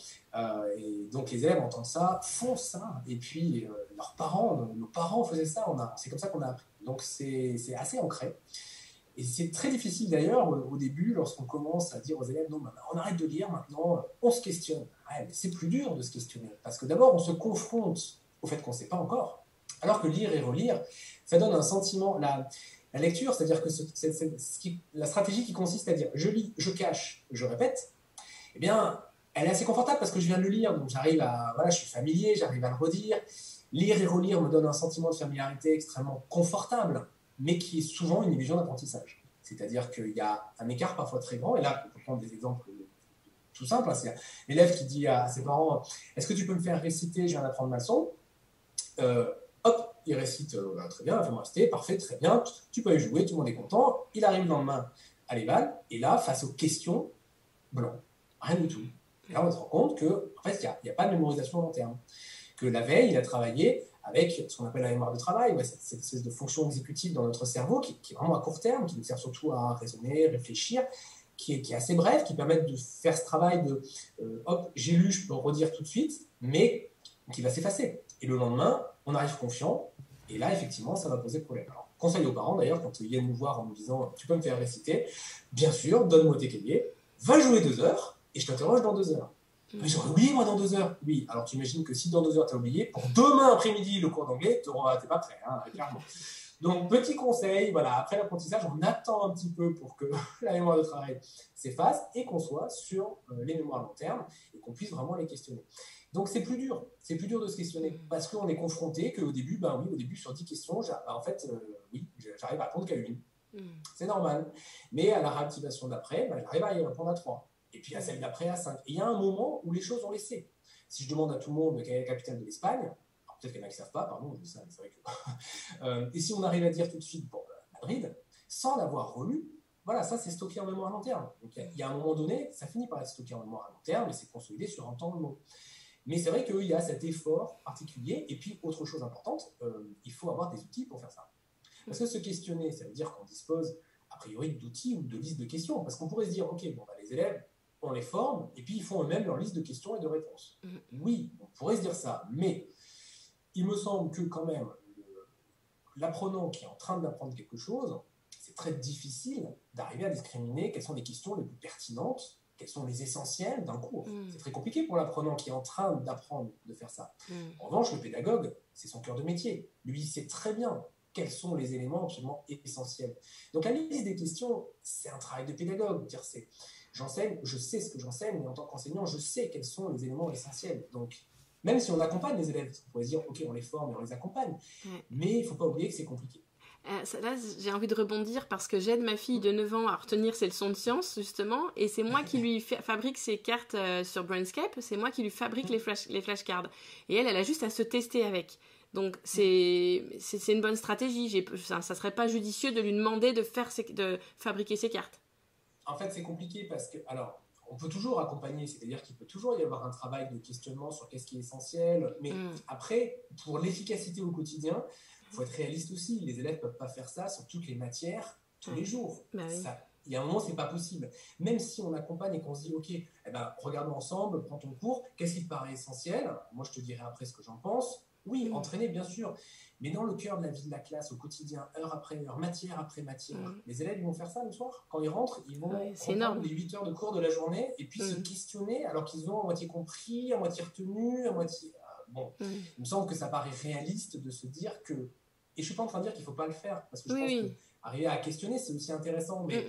[SPEAKER 2] Et donc, les élèves entendent ça, font ça, et puis leurs parents, nos parents faisaient ça, c'est comme ça qu'on a appris. Donc, c'est assez ancré. Et c'est très difficile d'ailleurs au début, lorsqu'on commence à dire aux élèves, non, on arrête de lire maintenant, on se questionne. Ouais, mais c'est plus dur de se questionner, parce que d'abord, on se confronte au fait qu'on ne sait pas encore, alors que lire et relire, ça donne un sentiment. La lecture, c'est-à-dire que la stratégie qui consiste à dire je lis, je cache, je répète, eh bien, elle est assez confortable parce que je viens de le lire, donc je suis familier, j'arrive à le redire. Lire et relire me donne un sentiment de familiarité extrêmement confortable, mais qui est souvent une illusion d'apprentissage. C'est-à-dire qu'il y a un écart parfois très grand, et là, on peut prendre des exemples tout simples. C'est l'élève qui dit à ses parents « Est-ce que tu peux me faire réciter, je viens d'apprendre ma leçon ?» Hop, il récite très bien, fais-moi réciter, parfait, très bien, tu peux y jouer, tout le monde est content. Il arrive le lendemain à l'éval, et là, face aux questions, blanc, rien du tout. Et là, on se rend compte qu'en fait, il n'y a pas de mémorisation à long terme. Que la veille, il a travaillé avec ce qu'on appelle la mémoire de travail, cette espèce de fonction exécutive dans notre cerveau qui est vraiment à court terme, qui nous sert surtout à raisonner, réfléchir, qui est assez bref, qui permet de faire ce travail de hop, j'ai lu, je peux redire tout de suite, mais qui va s'effacer. Et le lendemain, on arrive confiant, et là, effectivement, ça va poser problème. Alors, conseil aux parents, d'ailleurs, quand ils viennent nous voir en nous disant « Tu peux me faire réciter ?» Bien sûr, donne-moi tes cahiers, va jouer 2 heures, et je t'interroge dans 2 heures. Mais j'aurais oublié, moi, dans 2 heures. Oui, alors tu imagines que si dans 2 heures, tu as oublié, pour demain après-midi, le cours d'anglais, tu n'es pas prêt, hein, clairement. Donc, petit conseil, voilà, après l'apprentissage, on attend un petit peu pour que la mémoire de travail s'efface et qu'on soit sur les mémoires long terme et qu'on puisse vraiment les questionner. Donc, c'est plus dur de se questionner parce qu'on est confronté qu'au début, au début, sur 10 questions, j'arrive à répondre qu'à une. C'est normal. Mais à la réactivation d'après, j'arrive à y répondre à 3. Et puis à celle d'après, à 5. Et il y a un moment où les choses ont laissé. Si je demande à tout le monde quelle est la capitale de l'Espagne, peut-être qu'il y en a qui ne savent pas, pardon, je dis ça, mais c'est vrai que... et si on arrive à dire tout de suite, Madrid, sans l'avoir relu, voilà, ça c'est stocké en mémoire à long terme. Donc il y a un moment donné, ça finit par être stocké en mémoire à long terme et c'est consolidé sur un temps de mots. Mais c'est vrai qu'il y a cet effort particulier. Et puis, autre chose importante, il faut avoir des outils pour faire ça. Parce que se questionner, ça veut dire qu'on dispose a priori d'outils ou de listes de questions. Parce qu'on pourrait se dire, ok, les élèves, on les forme, et puis ils font eux-mêmes leur liste de questions et de réponses. Oui, on pourrait se dire ça, mais il me semble que quand même, l'apprenant qui est en train d'apprendre quelque chose, c'est très difficile d'arriver à discriminer quelles sont les questions les plus pertinentes, quels sont les essentiels d'un cours. C'est très compliqué pour l'apprenant qui est en train d'apprendre de faire ça. En revanche, le pédagogue, c'est son cœur de métier. Lui, il sait très bien quels sont les éléments absolument essentiels. Donc la liste des questions, c'est un travail de pédagogue. J'enseigne, je sais ce que j'enseigne, mais en tant qu'enseignant, je sais quels sont les éléments essentiels. Donc, même si on accompagne les élèves, on pourrait dire, ok, on les forme et on les accompagne, mais il ne faut pas oublier que c'est compliqué.
[SPEAKER 1] Là, j'ai envie de rebondir parce que j'aide ma fille de 9 ans à retenir ses leçons de sciences, justement, et c'est moi qui lui fabrique ses cartes sur Brainscape, c'est moi qui lui fabrique les flashcards. Et elle a juste à se tester avec. Donc, c'est une bonne stratégie. Ça serait pas judicieux de lui demander de fabriquer ses cartes.
[SPEAKER 2] En fait, c'est compliqué parce que, alors, on peut toujours accompagner, c'est-à-dire qu'il peut toujours y avoir un travail de questionnement sur qu'est-ce qui est essentiel, mais après, pour l'efficacité au quotidien, il faut être réaliste aussi. Les élèves ne peuvent pas faire ça sur toutes les matières tous les jours. Il y a un moment, c'est pas possible. Même si on accompagne et qu'on se dit, ok, regardons ensemble, prends ton cours, qu'est-ce qui te paraît essentiel? Moi, je te dirai après ce que j'en pense. Oui, entraîner, bien sûr. Mais dans le cœur de la vie de la classe, au quotidien, heure après heure, matière après matière, les élèves, ils vont faire ça le soir. Quand ils rentrent, ils vont prendre les 8 heures de cours de la journée et puis se questionner alors qu'ils ont à moitié compris, à moitié retenu, à moitié... il me semble que ça paraît réaliste de se dire que... Et je ne suis pas en train de dire qu'il ne faut pas le faire, parce que je pense qu'arriver à questionner, c'est aussi intéressant. Mais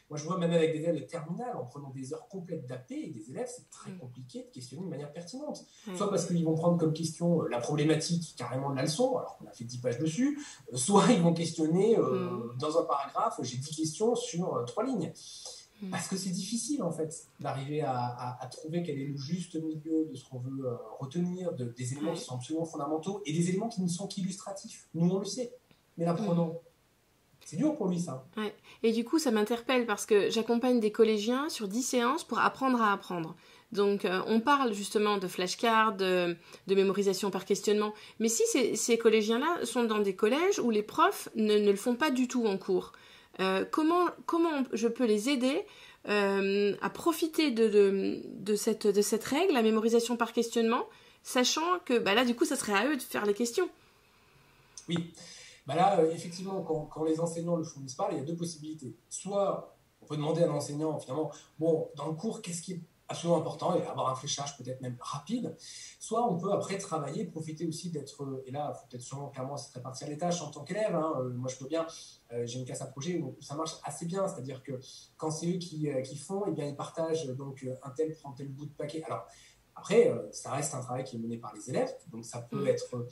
[SPEAKER 2] moi, je vois même avec des élèves de terminale, en prenant des heures complètes d'AP, et des élèves, c'est très compliqué de questionner de manière pertinente. Soit parce qu'ils vont prendre comme question la problématique carrément de la leçon, alors qu'on a fait 10 pages dessus, soit ils vont questionner dans un paragraphe, j'ai 10 questions sur 3 lignes. Parce que c'est difficile, en fait, d'arriver à trouver quel est le juste milieu de ce qu'on veut retenir, des éléments qui sont absolument fondamentaux et des éléments qui ne sont qu'illustratifs. Nous, on le sait. Mais l'apprenant, c'est dur pour lui, ça.
[SPEAKER 1] Ouais. Et du coup, ça m'interpelle parce que j'accompagne des collégiens sur 10 séances pour apprendre à apprendre. Donc, on parle justement de flashcards, de mémorisation par questionnement. Mais si ces collégiens-là sont dans des collèges où les profs ne le font pas du tout en cours, comment je peux les aider à profiter de cette règle, la mémorisation par questionnement, sachant que là, du coup, ça serait à eux de faire les questions.
[SPEAKER 2] Oui. Là, effectivement, quand les enseignants ne le fournissent pas, il y a deux possibilités. Soit on peut demander à un enseignant, finalement, dans le cours, qu'est-ce qui est absolument important, et avoir un fléchage peut-être même rapide. Soit on peut après travailler, profiter aussi d'être, et là, il faut peut-être sûrement clairement se répartir les tâches en tant qu'élève. Moi, je peux bien, j'ai une classe à projet où ça marche assez bien, c'est-à-dire que quand c'est eux qui font, eh bien, ils partagent, donc un tel prend tel bout de paquet. Alors, après, ça reste un travail qui est mené par les élèves, donc ça peut être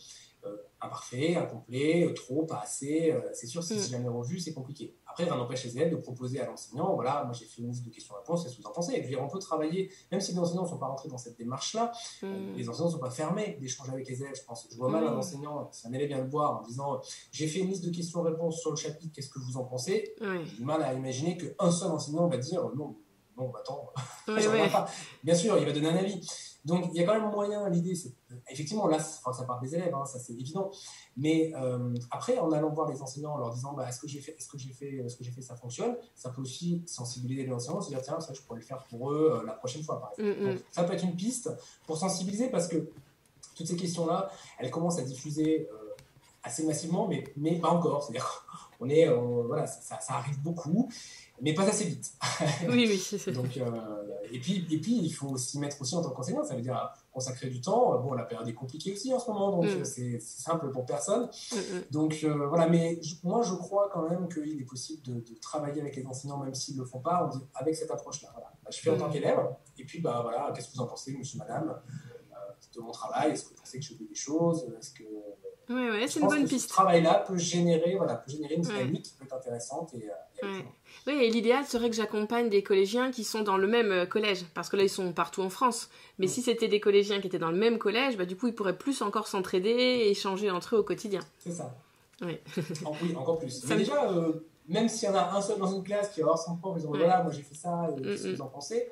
[SPEAKER 2] imparfait, incomplet, trop, pas assez. C'est sûr, si c'est jamais revu, c'est compliqué. Après, rien n'empêche les élèves de proposer à l'enseignant, voilà, moi j'ai fait une liste de questions-réponses, qu'est-ce que vous en pensez? Et puis on peut travailler, même si les enseignants ne sont pas rentrés dans cette démarche-là, les enseignants ne sont pas fermés d'échanger avec les élèves, je pense. Je vois mal un enseignant, si un élève vient le voir en disant, j'ai fait une liste de questions-réponses sur le chapitre, qu'est-ce que vous en pensez? J'ai du mal à imaginer qu'un seul enseignant va dire, non, attends, pas. Bien sûr, il va donner un avis. Donc, il y a quand même moyen, l'idée, c'est effectivement, là, ça part des élèves, ça c'est évident. Mais après, en allant voir les enseignants, en leur disant, est-ce que j'ai fait, ça fonctionne, ça peut aussi sensibiliser les enseignants, se dire, tiens, ça, je pourrais le faire pour eux la prochaine fois, par exemple. Donc, ça peut être une piste pour sensibiliser, parce que toutes ces questions-là, elles commencent à diffuser assez massivement, mais pas encore. C'est-à-dire, ça arrive beaucoup. mais pas assez vite.
[SPEAKER 1] Oui, oui.
[SPEAKER 2] Donc, et puis, il faut s'y mettre aussi en tant qu'enseignant. Ça veut dire consacrer du temps. Bon, la période est compliquée aussi en ce moment, donc c'est simple pour personne. Donc voilà, mais moi je crois quand même qu'il est possible de travailler avec les enseignants, même s'ils ne le font pas, avec cette approche-là. Voilà. Bah, je fais en tant qu'élève, et puis bah, voilà, qu'est-ce que vous en pensez, monsieur, madame, de mon travail? Est-ce que vous pensez que je fais des choses? Est-ce que...
[SPEAKER 1] Ouais, c'est une bonne piste.
[SPEAKER 2] Ce travail-là peut générer une dynamique qui peut être intéressante.
[SPEAKER 1] Oui, et l'idéal serait que j'accompagne des collégiens qui sont dans le même collège, parce que là, ils sont partout en France. Mais si c'était des collégiens qui étaient dans le même collège, bah, du coup, ils pourraient plus encore s'entraider et échanger entre eux au quotidien.
[SPEAKER 2] C'est ça.
[SPEAKER 1] Oui,
[SPEAKER 2] oui, encore plus. Mais déjà, même s'il y en a un seul dans une classe qui va avoir son prof, ils disant voilà, moi j'ai fait ça, qu'est-ce que vous en pensez?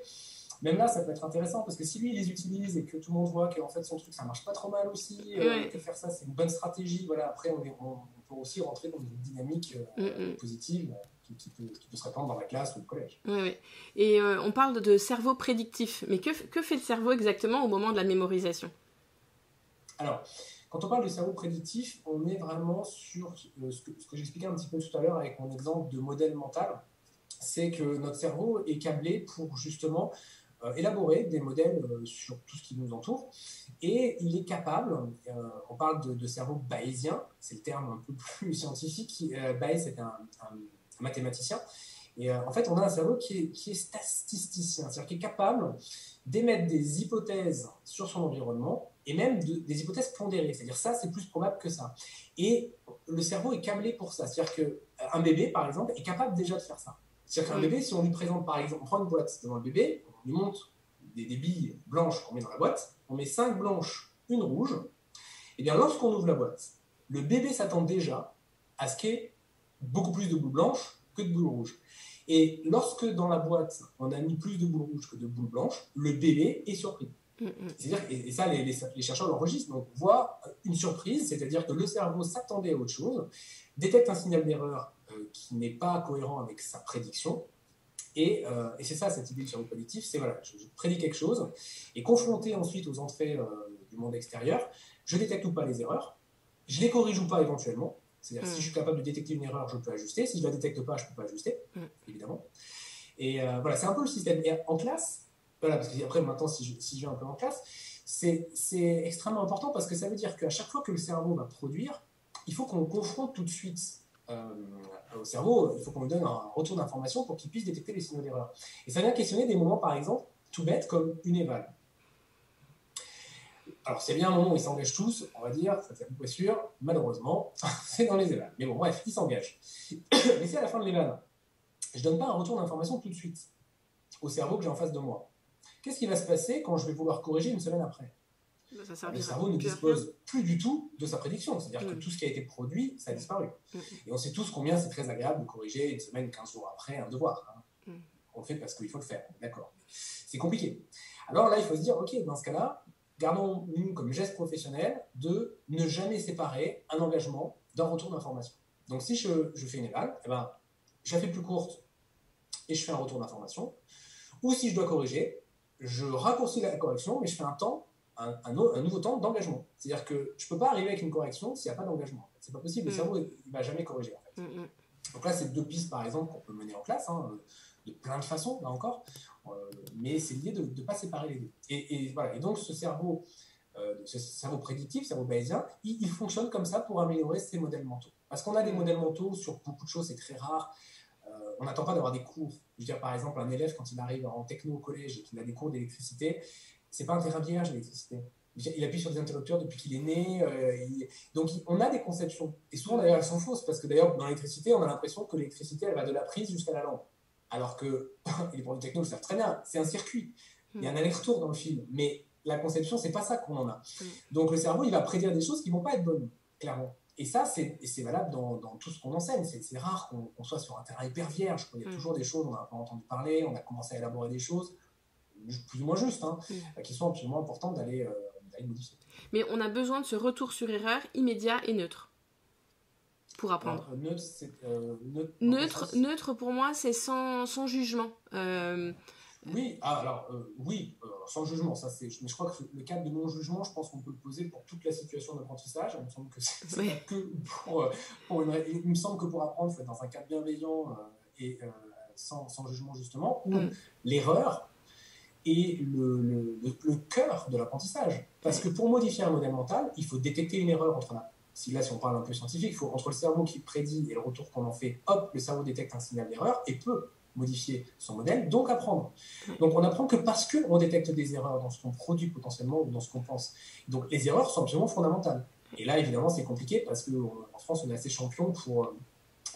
[SPEAKER 2] Même là, ça peut être intéressant parce que si lui, il les utilise et que tout le monde voit qu'en fait son truc, ça marche pas trop mal aussi, que faire ça, c'est une bonne stratégie. Voilà, après, on peut aussi rentrer dans une dynamique positive qui peut se répandre dans la classe ou le collège.
[SPEAKER 1] Oui. Et on parle de cerveau prédictif. Mais que fait le cerveau exactement au moment de la mémorisation?
[SPEAKER 2] Alors, quand on parle de cerveau prédictif, on est vraiment sur ce que j'expliquais un petit peu tout à l'heure avec mon exemple de modèle mental. C'est que notre cerveau est câblé pour justement élaborer des modèles sur tout ce qui nous entoure. Et il est capable, on parle de cerveau bayésien, c'est le terme un peu plus scientifique. Bayes est un mathématicien. Et en fait, on a un cerveau qui est statisticien, c'est-à-dire qui est capable d'émettre des hypothèses sur son environnement et même des hypothèses pondérées. C'est-à-dire ça, c'est plus probable que ça. Et le cerveau est câblé pour ça. C'est-à-dire qu'un bébé, par exemple, est capable déjà de faire ça. C'est-à-dire qu'un bébé, si on lui présente, par exemple, on prend une boîte devant le bébé, on lui montre des billes blanches qu'on met dans la boîte, on met 5 blanches, une rouge, et bien lorsqu'on ouvre la boîte, le bébé s'attend déjà à ce qu'il y ait beaucoup plus de boules blanches que de boules rouges. Et lorsque dans la boîte, on a mis plus de boules rouges que de boules blanches, le bébé est surpris. C'est-à-dire, et ça, les chercheurs l'enregistrent, donc on voit une surprise, c'est-à-dire que le cerveau s'attendait à autre chose, détecte un signal d'erreur qui n'est pas cohérent avec sa prédiction, et c'est ça, cette idée du cerveau prédictif, c'est voilà, je prédis quelque chose, et confronté ensuite aux entrées du monde extérieur, je détecte ou pas les erreurs, je les corrige ou pas éventuellement, c'est-à-dire si je suis capable de détecter une erreur, je peux ajuster, si je ne la détecte pas, je ne peux pas ajuster, évidemment. Et voilà, c'est un peu le système. Et en classe, voilà, parce qu'après, maintenant, si je vais un peu en classe, c'est extrêmement important parce que ça veut dire qu'à chaque fois que le cerveau va produire, il faut qu'on le confronte tout de suite au cerveau, il faut qu'on lui donne un retour d'information pour qu'il puisse détecter les signaux d'erreur. Et ça vient questionner des moments, par exemple, tout bêtes comme une éval. Alors, c'est bien un moment où ils s'engagent tous, on va dire, ça c'est à peu près sûr, malheureusement, c'est dans les évals. Mais bon, bref, ils s'engagent. Mais si à la fin de l'éval, je ne donne pas un retour d'information tout de suite au cerveau que j'ai en face de moi, qu'est-ce qui va se passer quand je vais vouloir corriger une semaine après? Le cerveau ne dispose plus du tout de sa prédiction, c'est-à-dire que tout ce qui a été produit, ça a disparu. Et on sait tous combien c'est très agréable de corriger une semaine, 15 jours après un devoir. On le fait parce qu'il faut le faire, d'accord. C'est compliqué. Alors là, il faut se dire, ok, dans ce cas-là, gardons-nous comme geste professionnel de ne jamais séparer un engagement d'un retour d'information. Donc si je fais une éval, eh ben, je la fais plus courte et je fais un retour d'information. Ou si je dois corriger, je raccourcis la correction, mais je fais un nouveau temps d'engagement. C'est-à-dire que je ne peux pas arriver avec une correction s'il n'y a pas d'engagement. C'est pas possible, le cerveau ne va jamais corriger. En fait. Donc là, c'est 2 pistes, par exemple, qu'on peut mener en classe, de plein de façons, là encore. Mais c'est l'idée de ne pas séparer les deux. Et voilà. Et donc, ce cerveau prédictif, cerveau bayésien, il fonctionne comme ça pour améliorer ses modèles mentaux. Parce qu'on a des modèles mentaux sur beaucoup de choses, c'est très rare. On n'attend pas d'avoir des cours. Je veux dire, par exemple, un élève, quand il arrive en techno au collège et qu'il a des cours d'électricité, c'est pas un terrain vierge, l'électricité. Il appuie sur des interrupteurs depuis qu'il est né. Donc, on a des conceptions. Et souvent, d'ailleurs, elles sont fausses. Parce que, d'ailleurs, dans l'électricité, on a l'impression que l'électricité, elle va de la prise jusqu'à la lampe. Alors que, les produits techno le savent très bien, c'est un circuit. Il y a un aller-retour dans le fil. Mais la conception, c'est pas ça qu'on en a. Donc, le cerveau, il va prédire des choses qui vont pas être bonnes, clairement. Et ça, c'est valable dans tout ce qu'on enseigne. C'est rare qu'on soit sur un terrain hyper vierge. Il y a toujours des choses, on n'a pas entendu parler, on a commencé à élaborer des choses, plus ou moins justes, qui sont absolument importantes d'aller modifier.
[SPEAKER 1] Mais on a besoin de ce retour sur erreur immédiat et neutre pour apprendre.
[SPEAKER 2] Alors,
[SPEAKER 1] neutre, pour moi, c'est sans jugement.
[SPEAKER 2] Oui, sans jugement, ça c'est. Mais je crois que le cadre de non-jugement, je pense qu'on peut le poser pour toute la situation d'apprentissage. Il me semble que c'est pas que il me semble que pour apprendre, il faut être dans un cadre bienveillant et sans jugement justement, où l'erreur est le cœur de l'apprentissage. Parce que pour modifier un modèle mental, il faut détecter une erreur si on parle un peu scientifique, entre le cerveau qui prédit et le retour qu'on en fait, hop, le cerveau détecte un signal d'erreur et peut modifier son modèle, donc apprendre. Donc on apprend que parce qu'on détecte des erreurs dans ce qu'on produit potentiellement ou dans ce qu'on pense. Donc les erreurs sont absolument fondamentales. Et là, évidemment, c'est compliqué parce qu'en France, on est assez champion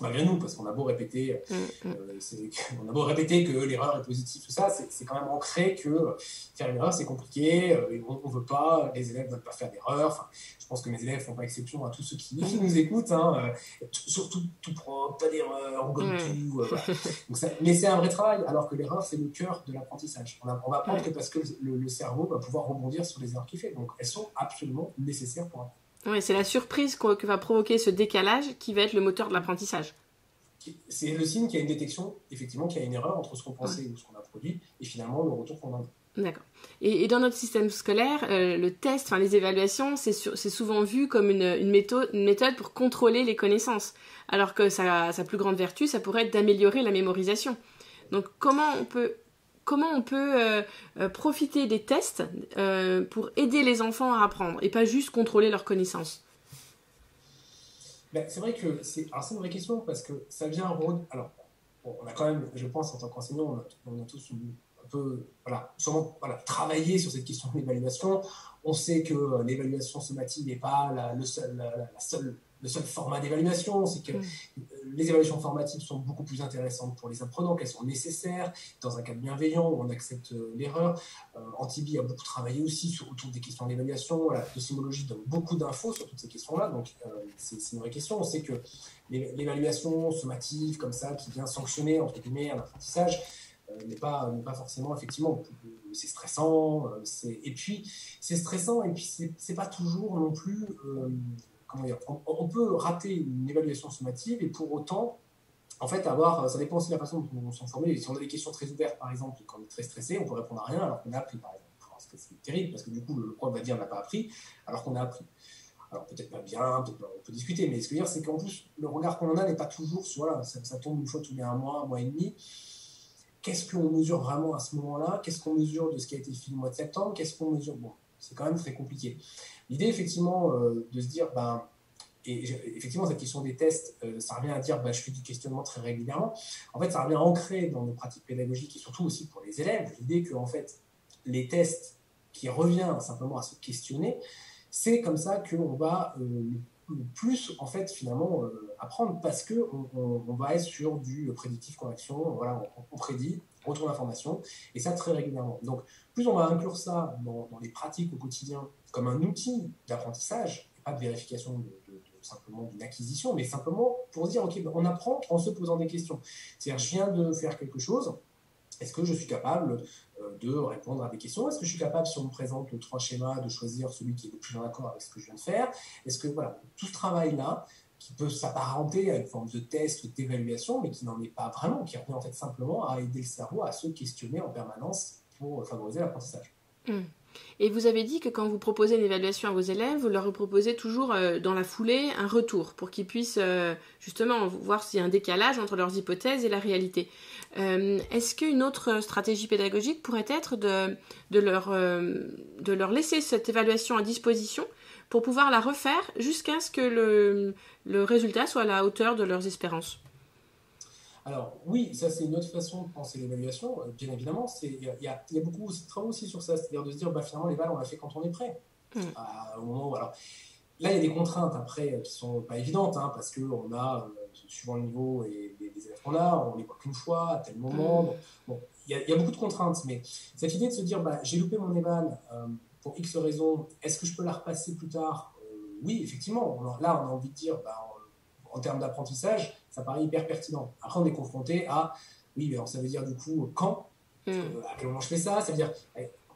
[SPEAKER 2] malgré nous, parce qu'on a beau répéter, on a beau répéter que l'erreur est positive, tout ça, c'est quand même ancré que faire une erreur, c'est compliqué, on veut pas, les élèves ne veulent pas faire d'erreur. Enfin, je pense que mes élèves font pas exception à tous ceux qui nous écoutent, surtout tout propre, pas d'erreur, on gomme tout. Voilà. Donc mais c'est un vrai travail, alors que l'erreur, c'est le cœur de l'apprentissage. On va apprendre que parce que le cerveau va pouvoir rebondir sur les erreurs qu'il fait. Donc elles sont absolument nécessaires pour apprendre.
[SPEAKER 1] Oui, c'est la surprise que va provoquer ce décalage qui va être le moteur de l'apprentissage.
[SPEAKER 2] C'est le signe qu'il y a une détection, effectivement, qu'il y a une erreur entre ce qu'on pensait ou ce qu'on a produit et finalement le retour qu'on en a.
[SPEAKER 1] D'accord. Et dans notre système scolaire, le test, les évaluations, c'est souvent vu comme une méthode pour contrôler les connaissances, alors que sa plus grande vertu, ça pourrait être d'améliorer la mémorisation. Donc comment on peut profiter des tests pour aider les enfants à apprendre et pas juste contrôler leurs connaissances?
[SPEAKER 2] C'est vrai que c'est une vraie question parce que ça vient alors on a quand même, je pense en tant qu'enseignant, on a tous un peu sûrement travaillé sur cette question de l'évaluation. On sait que l'évaluation sommative n'est pas le seul format d'évaluation, c'est que les évaluations formatives sont beaucoup plus intéressantes pour les apprenants, qu'elles sont nécessaires dans un cadre bienveillant où on accepte l'erreur. Antibi a beaucoup travaillé aussi autour des questions d'évaluation. La docimologie donne beaucoup d'infos sur toutes ces questions-là, donc c'est une vraie question. On sait que l'évaluation sommative, comme ça, qui vient sanctionner, entre guillemets, un apprentissage, n'est pas forcément, effectivement, c'est stressant, et puis c'est pas toujours non plus... on peut rater une évaluation sommative et pour autant, en fait, ça dépend aussi de la façon dont on s'en formule. Si on a des questions très ouvertes, par exemple, quand on est très stressé, on peut répondre à rien alors qu'on a appris, par exemple. C'est terrible parce que du coup, le prof va dire on n'a pas appris alors qu'on a appris. Alors peut-être pas bien, on peut discuter, mais ce que je veux dire, c'est qu'en plus, le regard qu'on en a n'est pas toujours sur, ça tombe une fois tous les un mois et demi. Qu'est-ce qu'on mesure vraiment à ce moment-là? Qu'est-ce qu'on mesure de ce qui a été fait le mois de septembre? Qu'est-ce qu'on mesure? Bon, c'est quand même très compliqué. L'idée, effectivement, de se dire, et effectivement, cette question des tests, ça revient à dire, je fais du questionnement très régulièrement. En fait, ça revient à ancrer dans nos pratiques pédagogiques et surtout aussi pour les élèves, l'idée que, en fait, les tests qui reviennent simplement à se questionner, c'est comme ça qu'on va le plus, en fait, finalement, apprendre parce qu'on va être sur du prédictif correction. Voilà, on prédit, retour d'information, et ça très régulièrement. Donc, plus on va inclure ça dans les pratiques au quotidien comme un outil d'apprentissage, et pas de vérification simplement d'une acquisition, mais simplement pour dire, OK, on apprend en se posant des questions. C'est-à-dire, je viens de faire quelque chose, est-ce que je suis capable de répondre à des questions? Est-ce que je suis capable, si on me présente 3 schémas, de choisir celui qui est le plus en accord avec ce que je viens de faire? Est-ce que, tout ce travail-là, qui peut s'apparenter à une forme de test ou d'évaluation, mais qui n'en est pas vraiment, qui revient en fait simplement à aider le cerveau à se questionner en permanence pour favoriser l'apprentissage.
[SPEAKER 1] Et vous avez dit que quand vous proposez une évaluation à vos élèves, vous leur proposez toujours dans la foulée un retour pour qu'ils puissent justement voir s'il y a un décalage entre leurs hypothèses et la réalité. Est-ce qu'une autre stratégie pédagogique pourrait être de leur laisser cette évaluation à disposition pour pouvoir la refaire jusqu'à ce que le résultat soit à la hauteur de leurs espérances?
[SPEAKER 2] Alors oui, ça c'est une autre façon de penser l'évaluation, bien évidemment. Il y a beaucoup de travaux aussi sur ça, c'est-à-dire de se dire finalement l'éval on l'a fait quand on est prêt. Au moment où, alors, là il y a des contraintes après qui sont pas évidentes, parce qu'on a, suivant le niveau et les élèves qu'on a, on les voit qu'une fois, à tel moment. Bon, il y a beaucoup de contraintes, mais cette idée de se dire j'ai loupé mon éval pour X raisons, est-ce que je peux la repasser plus tard? Oui, effectivement, là on a envie de dire en termes d'apprentissage, ça paraît hyper pertinent. Après, on est confronté à, oui, alors ça veut dire du coup, quand, à quel moment je fais ça? Ça veut dire,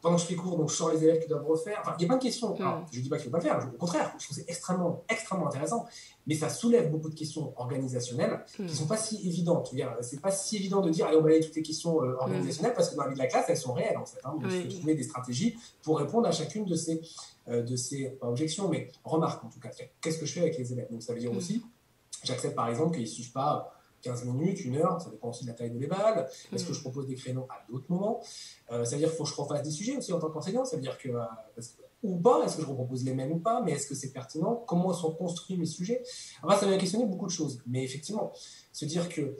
[SPEAKER 2] pendant que je fais cours, donc je sors les élèves qui doivent refaire. Enfin, il y a plein de questions. Alors, je ne dis pas qu'il ne faut pas le faire, au contraire, je trouve que c'est extrêmement, extrêmement intéressant, mais ça soulève beaucoup de questions organisationnelles qui ne sont pas si évidentes. C'est pas si évident de dire, allez, on va aller toutes les questions organisationnelles, parce que dans la vie de la classe, elles sont réelles, en fait. Donc, il faut trouver des stratégies pour répondre à chacune de ces pas objections, mais remarques, en tout cas. Qu'est-ce que je fais avec les élèves? Donc, ça veut dire aussi, j'accepte par exemple qu'ils ne suivent pas 15 minutes, 1 heure, ça dépend aussi de la taille de l'éval. Est-ce que je propose des créneaux à d'autres moments? Ça veut dire qu'il faut que je refasse des sujets aussi en tant qu'enseignant. Ça veut dire que, ou pas, est-ce que je repropose les mêmes ou pas, mais est-ce que c'est pertinent? Comment sont construits mes sujets? Enfin, ça va questionner beaucoup de choses. Mais effectivement, se dire que,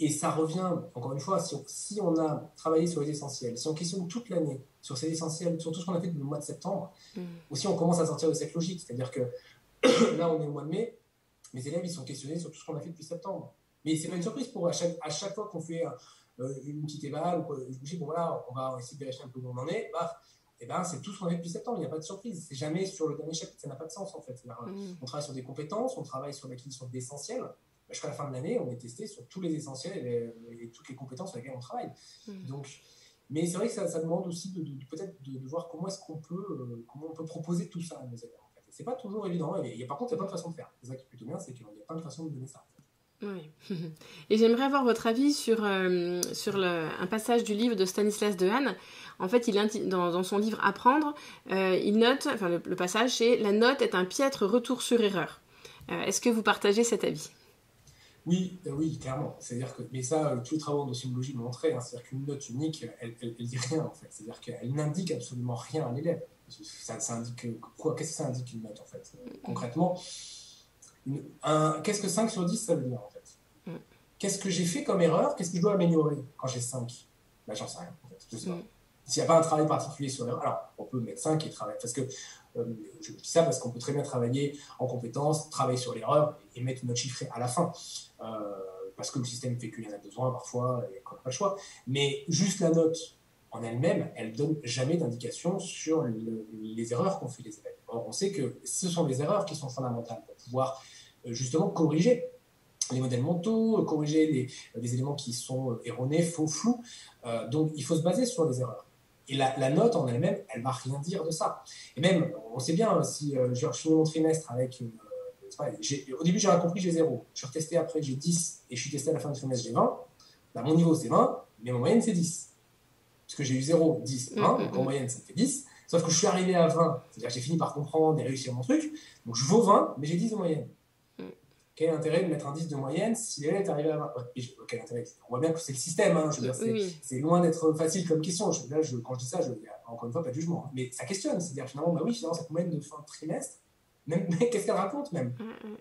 [SPEAKER 2] et ça revient, encore une fois, si on a travaillé sur les essentiels, si on questionne toute l'année sur ces essentiels, sur tout ce qu'on a fait depuis le mois de septembre, ou si on commence à sortir de cette logique, c'est-à-dire que là, on est au mois de mai, mes élèves, ils sont questionnés sur tout ce qu'on a fait depuis septembre. Mais c'est pas une surprise pour à chaque fois qu'on fait une petite éval, ou quoi, je dis, bon voilà, on va essayer de vérifier un peu où on en est, et ben, c'est tout ce qu'on a fait depuis septembre, il n'y a pas de surprise. C'est jamais sur le dernier chapitre, ça n'a pas de sens en fait. On travaille sur des compétences, on travaille sur l'acquisition d'essentiels. Jusqu'à la fin de l'année, on est testé sur tous les essentiels et toutes les compétences sur lesquelles on travaille. Donc, mais c'est vrai que ça demande aussi peut-être de voir comment on peut proposer tout ça à nos élèves. En fait. C'est pas toujours évident. Par contre, il y a plein de façons de faire. C'est ça qui est plutôt bien, c'est qu'il y a plein de façons de donner ça. En fait.
[SPEAKER 1] Oui. Et j'aimerais avoir votre avis sur un passage du livre de Stanislas Dehaene. En fait, dans son livre Apprendre, il note, enfin le passage c'est « La note est un piètre retour sur erreur ». Est-ce que vous partagez cet avis ?
[SPEAKER 2] Oui, clairement. C'est-à-dire que, mais ça, tous les travaux en docimologie l'ont montré. C'est-à-dire qu'une note unique, elle dit rien en fait. C'est-à-dire qu'elle n'indique absolument rien à l'élève. Ça indique quoi? Qu'est-ce que ça indique une note en fait? Concrètement, qu'est-ce que 5 sur 10 ça veut dire en fait? Qu'est-ce que j'ai fait comme erreur? Qu'est-ce que je dois améliorer quand j'ai 5? Ben, j'en sais rien en fait. Je sais pas. S'il n'y a pas un travail particulier sur l'erreur, alors on peut mettre 5 et travailler. Parce que je dis ça parce qu'on peut très bien travailler en compétences, travailler sur l'erreur et mettre une note chiffrée à la fin. Parce que le système fait qu'il y en a besoin parfois et qu'on n'a pas le choix. Mais juste la note en elle-même, elle ne donne jamais d'indication sur les erreurs qu'ont fait les élèves. Or, on sait que ce sont les erreurs qui sont fondamentales pour pouvoir justement corriger les modèles mentaux, corriger les éléments qui sont erronés, faux, flous. Donc, il faut se baser sur les erreurs. Et la note en elle-même, elle ne va rien dire de ça. Et même, on sait bien, si je finis mon trimestre avec... au début, j'ai rien compris, j'ai 0. Je suis retesté après, j'ai 10. Et je suis testé à la fin du trimestre, j'ai 20. Bah, mon niveau, c'est 20, mais ma moyenne, c'est 10. Parce que j'ai eu 0, 10, 1. Donc en moyenne, ça me fait 10. Sauf que je suis arrivé à 20. C'est-à-dire que j'ai fini par comprendre et réussir mon truc. Donc je vaux 20, mais j'ai 10 de moyenne. Quel intérêt de mettre un 10 de moyenne si l'élève est arrivé à 20? Quel intérêt? On voit bien que c'est le système. Je veux dire, c'est loin d'être facile comme question. Quand je dis ça, encore une fois, pas de jugement. Mais ça questionne. C'est-à-dire finalement, finalement, cette moyenne de fin de trimestre, mais qu'est-ce qu'elle raconte même?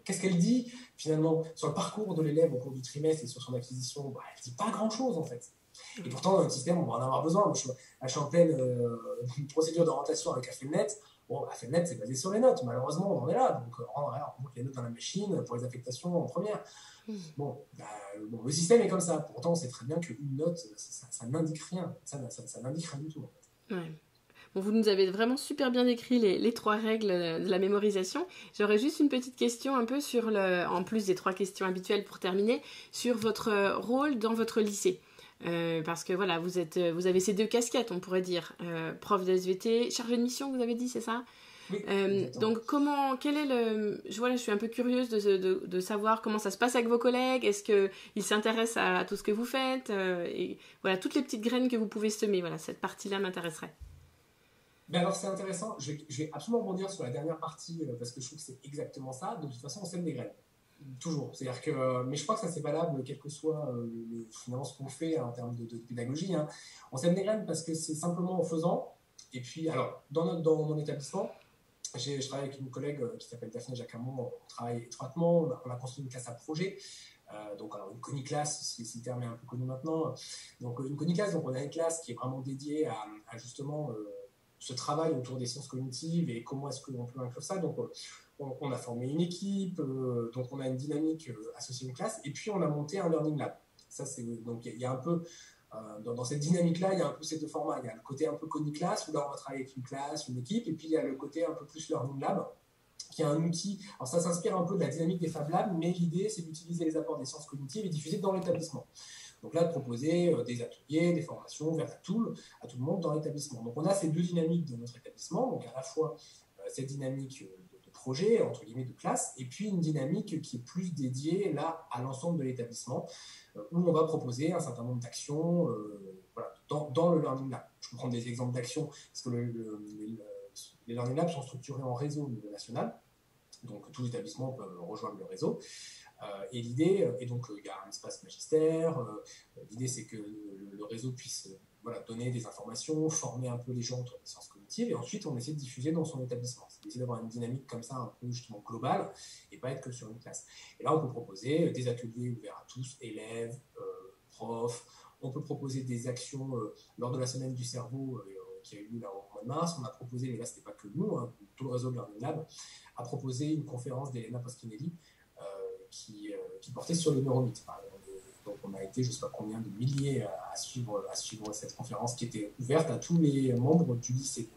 [SPEAKER 2] Qu'est-ce qu'elle dit finalement sur le parcours de l'élève au cours du trimestre et sur son acquisition? Elle ne dit pas grand-chose en fait. Et pourtant, notre système, on va en avoir besoin. Moi, je suis en pleine procédure d'orientation avec AFELNET. Bon, AFELNET, c'est basé sur les notes. Malheureusement, on en est là. Donc, on monte les notes dans la machine pour les affectations en première. Bon, le système est comme ça. Pourtant, on sait très bien qu'une note, ça n'indique rien. Ça n'indique rien du tout. En fait.
[SPEAKER 1] Ouais. Bon, vous nous avez vraiment super bien décrit les 3 règles de la mémorisation. J'aurais juste une petite question un peu sur en plus des 3 questions habituelles pour terminer, sur votre rôle dans votre lycée. Parce que voilà, vous avez ces 2 casquettes, on pourrait dire, prof de SVT, chargé de mission, vous avez dit, c'est ça?
[SPEAKER 2] Oui,
[SPEAKER 1] donc quel est je suis un peu curieuse de savoir comment ça se passe avec vos collègues. Est-ce qu'ils s'intéressent à tout ce que vous faites, et voilà, toutes les petites graines que vous pouvez semer. Voilà, cette partie-là m'intéresserait.
[SPEAKER 2] Ben alors c'est intéressant, je vais absolument rebondir sur la dernière partie parce que je trouve que c'est exactement ça. De toute façon, on sème des graines. Toujours. C'est-à-dire que, mais je crois que ça c'est valable quel que soit finalement ce qu'on fait en termes de pédagogie. On sème des graines parce que c'est simplement en faisant. Et puis, alors, dans mon établissement, je travaille avec une collègue qui s'appelle Daphné Jacamon. On travaille étroitement. On a construit une classe à projet. Donc, alors une coniclasse, si le terme est un peu connu maintenant. Donc, une coniclasse, donc on a une classe qui est vraiment dédiée à justement ce travail autour des sciences cognitives et comment est-ce qu'on peut inclure ça. Donc, on a formé une équipe, donc on a une dynamique associée à une classe, et puis on a monté un learning lab. Ça, donc il y a un peu, dans cette dynamique-là, il y a un peu ces 2 formats. Il y a le côté un peu coniclasse, où là on va travailler avec une classe, une équipe, et puis il y a le côté un peu plus learning lab, qui est un outil. Alors ça s'inspire un peu de la dynamique des Fab Labs, mais l'idée c'est d'utiliser les apports des sciences cognitives et diffuser dans l'établissement. Donc là, de proposer des ateliers, des formations vers à tout le monde dans l'établissement. Donc on a ces 2 dynamiques de notre établissement, donc à la fois cette dynamique de projet, entre guillemets, de classe, et puis une dynamique qui est plus dédiée là à l'ensemble de l'établissement, où on va proposer un certain nombre d'actions voilà, dans le Learning Lab. Je peux prendre des exemples d'actions, parce que les Learning Labs sont structurés en réseau au niveau national, donc tous les établissements peuvent rejoindre le réseau. Et l'idée, et donc il y a un espace magistère, l'idée c'est que le réseau puisse donner des informations, former un peu les gens autour des sciences cognitives, et ensuite on essaie de diffuser dans son établissement. C'est d'essayer d'avoir une dynamique comme ça, un peu justement globale, et pas être que sur une classe. Et là on peut proposer des ateliers ouverts à tous, élèves, profs, on peut proposer des actions lors de la semaine du cerveau qui a eu lieu là, au mois de mars. On a proposé, mais là c'était pas que nous, tout le réseau de Learning Lab, a proposé une conférence d'Elena Pasquinelli qui portait sur les neuromythes, par exemple. Donc on a été je ne sais pas combien de milliers à suivre cette conférence qui était ouverte à tous les membres du lycée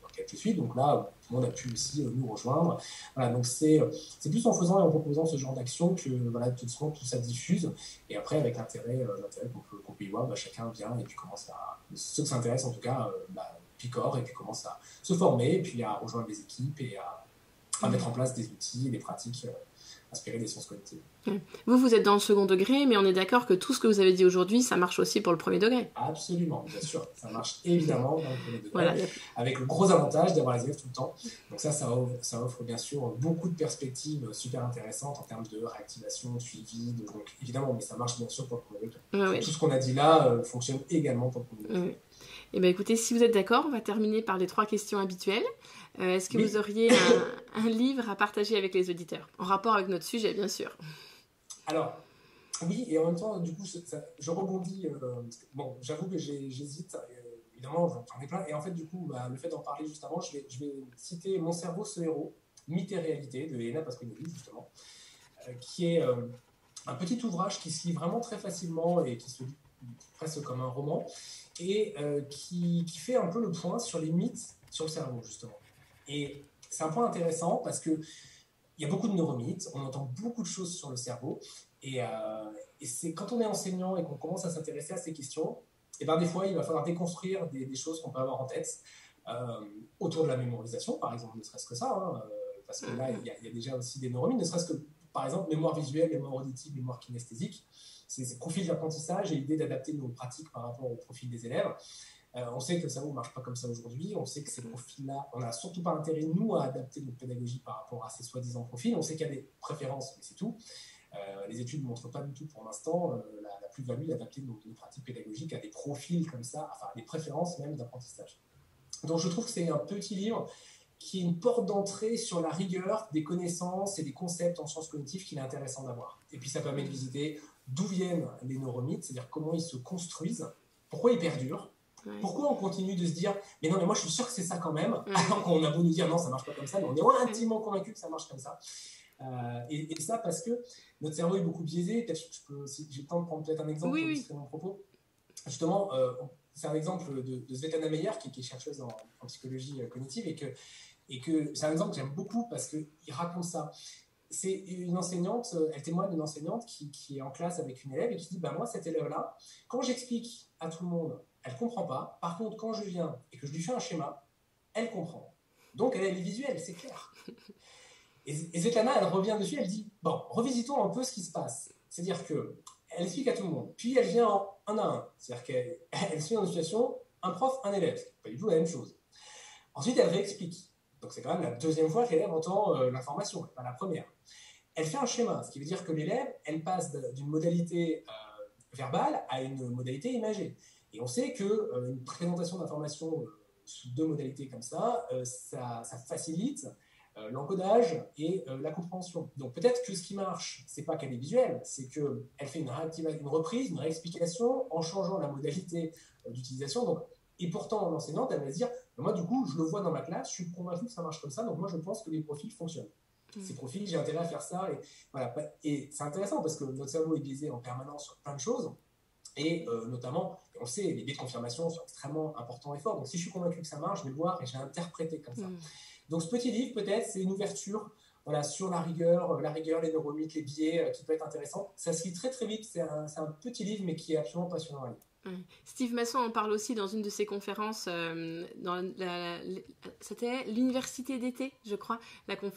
[SPEAKER 2] dans lequel je suis. Donc là, tout le monde a pu aussi nous rejoindre. Voilà, donc c'est plus en faisant et en proposant ce genre d'action que tout ça diffuse. Et après, avec l'intérêt qu'on peut y voir, chacun vient et puis commence à... Ceux qui s'intéressent en tout cas, picorent et puis commencent à se former et puis à rejoindre les équipes et à mettre en place des outils et des pratiques inspirées des sciences cognitives.
[SPEAKER 1] Vous êtes dans le second degré, mais on est d'accord que tout ce que vous avez dit aujourd'hui, ça marche aussi pour le premier degré.
[SPEAKER 2] Absolument, bien sûr. Ça marche évidemment dans le premier degré, avec le gros avantage d'avoir les élèves tout le temps. Donc ça offre bien sûr beaucoup de perspectives super intéressantes en termes de réactivation, de suivi. Donc évidemment, mais ça marche bien sûr pour le premier degré. Tout ce qu'on a dit là fonctionne également pour le premier degré.
[SPEAKER 1] Eh bien, écoutez, si vous êtes d'accord, on va terminer par les 3 questions habituelles. Est-ce que vous auriez un livre à partager avec les auditeurs, en rapport avec notre sujet, bien sûr?
[SPEAKER 2] Alors, oui, et en même temps, du coup, je rebondis. Bon, j'avoue que j'hésite. Évidemment, j'en ai plein. Et en fait, du coup, le fait d'en parler juste avant, je vais citer Mon cerveau, ce héros, mythe et réalité, de Elena Pasquinelli, justement, qui est un petit ouvrage qui se lit vraiment très facilement et qui se lit presque comme un roman, et qui fait un peu le point sur les mythes sur le cerveau, justement. Et c'est un point intéressant parce que il y a beaucoup de neuromythes, on entend beaucoup de choses sur le cerveau, et c'est quand on est enseignant et qu'on commence à s'intéresser à ces questions, et des fois il va falloir déconstruire des choses qu'on peut avoir en tête, autour de la mémorisation, par exemple, ne serait-ce que ça, parce que là il y a déjà aussi des neuromythes, ne serait-ce que, par exemple, mémoire visuelle, mémoire auditive, mémoire kinesthésique, c'est ces profils d'apprentissage et l'idée d'adapter nos pratiques par rapport au profil des élèves. On sait que le cerveau ne marche pas comme ça aujourd'hui, on sait que ces profils-là, on n'a surtout pas intérêt, nous, à adapter notre pédagogie par rapport à ces soi-disant profils. On sait qu'il y a des préférences, mais c'est tout. Les études ne montrent pas du tout pour l'instant la plus-value d'adapter nos pratiques pédagogiques à des profils comme ça, enfin à des préférences même d'apprentissage. Donc je trouve que c'est un petit livre qui est une porte d'entrée sur la rigueur des connaissances et des concepts en sciences cognitives qu'il est intéressant d'avoir. Et puis ça permet de visiter d'où viennent les neuromythes, c'est-à-dire comment ils se construisent, pourquoi ils perdurent, pourquoi on continue de se dire mais non mais moi je suis sûr que c'est ça quand même, alors qu'on a beau nous dire non ça marche pas comme ça, mais on est intimement convaincu que ça marche comme ça. Et ça parce que notre cerveau est beaucoup biaisé. Peut-être si j'ai le temps de prendre peut-être un exemple pour illustrer mon propos. Justement, c'est un exemple de Svetlana Meyer qui est chercheuse en psychologie cognitive et que c'est un exemple que j'aime beaucoup parce qu'il raconte ça. C'est une enseignante, elle témoigne d'une enseignante qui est en classe avec une élève et qui dit moi cette élève-là, quand j'explique à tout le monde, elle comprend pas. Par contre, quand je viens et que je lui fais un schéma, elle comprend. Donc elle est visuelle, c'est clair. Et Svetlana, elle revient dessus, elle dit revisitons un peu ce qui se passe. C'est-à-dire que elle explique à tout le monde, puis elle vient en un à un. C'est-à-dire qu'elle suit dans une situation, un prof, un élève, c'est pas du tout la même chose. Ensuite, elle réexplique. Donc c'est quand même la deuxième fois que l'élève entend l'information, pas la première. Elle fait un schéma, ce qui veut dire que l'élève, elle passe d'une modalité verbale à une modalité imagée. Et on sait qu'une présentation d'informations sous 2 modalités comme ça, ça facilite l'encodage et la compréhension. Donc peut-être que ce qui marche, c'est pas qu'elle est visuelle, c'est qu'elle fait une reprise, une réexplication en changeant la modalité d'utilisation. Donc, et pourtant, l'enseignante, elle va se dire, moi du coup, je le vois dans ma classe, je suis convaincu que ça marche comme ça, donc moi je pense que les profils fonctionnent. Ces profils, j'ai intérêt à faire ça. Et, voilà. Et c'est intéressant parce que notre cerveau est biaisé en permanence sur plein de choses. Et notamment, on sait, les biais de confirmation sont extrêmement importants et forts. Donc si je suis convaincu que ça marche, je vais le voir et je vais interpréter comme ça. Donc ce petit livre, peut-être, c'est une ouverture sur la rigueur, les neuromythes, les biais, qui peut être intéressant. Ça se lit très très vite, c'est un petit livre, mais qui est absolument passionnant à lire.
[SPEAKER 1] Steve Masson en parle aussi dans une de ses conférences, c'était l'université d'été, je crois,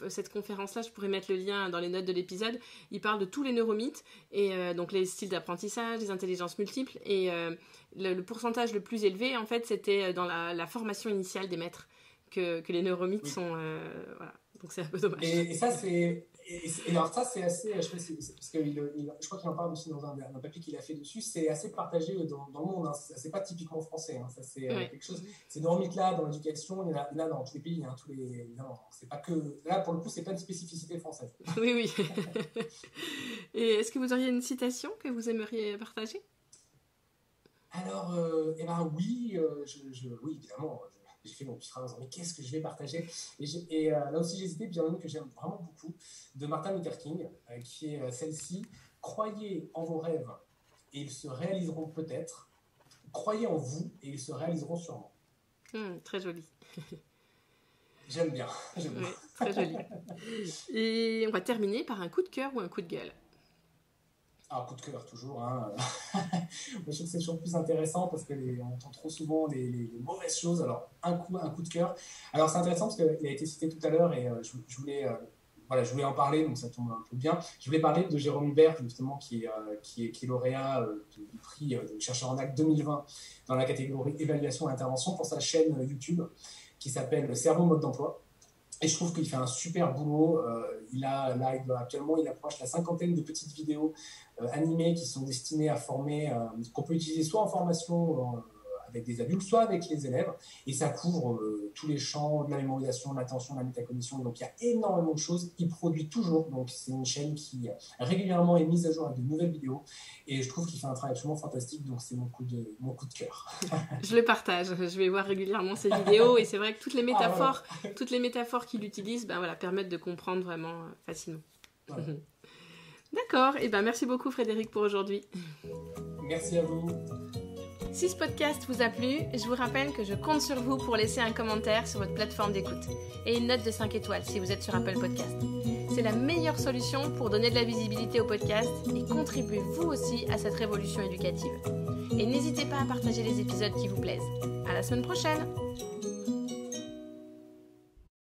[SPEAKER 1] cette conférence-là, je pourrais mettre le lien dans les notes de l'épisode. Il parle de tous les neuromythes, et donc les styles d'apprentissage, les intelligences multiples, et le pourcentage le plus élevé, en fait, c'était dans la formation initiale des maîtres. que les neuromythes sont... voilà. Donc c'est un peu dommage.
[SPEAKER 2] Et ça, c'est... Et alors ça, c'est assez... parce que je crois qu'il en parle aussi dans un papier qu'il a fait dessus. C'est assez partagé dans le monde. Hein. C'est pas typiquement français. Hein. Ça, c'est quelque chose... Ces neuromythes-là, dans l'éducation, il y en a dans tous les pays. Hein, évidemment. C'est pas que... Là, pour le coup, c'est pas une spécificité française.
[SPEAKER 1] Oui. Et est-ce que vous auriez une citation que vous aimeriez partager?
[SPEAKER 2] Alors, oui, oui, évidemment. J'ai fait mon petit travail en disant, mais qu'est-ce que je vais partager? Et là aussi, j'ai hésité, puis il y en a une que j'aime vraiment beaucoup, de Martin Luther King, qui est celle-ci. Croyez en vos rêves et ils se réaliseront peut-être. Croyez en vous et ils se réaliseront sûrement.
[SPEAKER 1] Très joli.
[SPEAKER 2] J'aime bien.
[SPEAKER 1] Oui, très joli. Et on va terminer par un coup de cœur ou un coup de gueule.
[SPEAKER 2] Un coup de cœur, toujours. Hein. Moi, je trouve que c'est toujours plus intéressant parce qu'on entend trop souvent les mauvaises choses. Alors, un coup de cœur. Alors, c'est intéressant parce qu'il a été cité tout à l'heure et je voulais en parler, donc ça tombe un peu bien. Je voulais parler de Jérôme Hubert, justement, qui est lauréat du prix de chercheur en acte 2020 dans la catégorie évaluation et intervention pour sa chaîne YouTube qui s'appelle Le cerveau mode d'emploi. Et je trouve qu'il fait un super boulot. Actuellement, il approche la 50aine de petites vidéos animées qui sont destinées à former, qu'on peut utiliser soit en formation avec des adultes, soit avec les élèves. Et ça couvre tous les champs de la mémorisation, de l'attention, de la métacognition. Donc, il y a énormément de choses. Il produit toujours. Donc, c'est une chaîne qui régulièrement est mise à jour avec de nouvelles vidéos. Et je trouve qu'il fait un travail absolument fantastique. Donc, c'est mon coup de cœur. Je
[SPEAKER 1] le partage. Je vais voir régulièrement ses vidéos. Et c'est vrai que toutes les métaphores qu'il utilise permettent de comprendre vraiment facilement. Voilà. D'accord. Et merci beaucoup, Frédéric, pour aujourd'hui.
[SPEAKER 2] Merci à vous.
[SPEAKER 1] Si ce podcast vous a plu, je vous rappelle que je compte sur vous pour laisser un commentaire sur votre plateforme d'écoute et une note de 5 étoiles si vous êtes sur Apple Podcast. C'est la meilleure solution pour donner de la visibilité au podcast et contribuer vous aussi à cette révolution éducative. Et n'hésitez pas à partager les épisodes qui vous plaisent. À la semaine prochaine!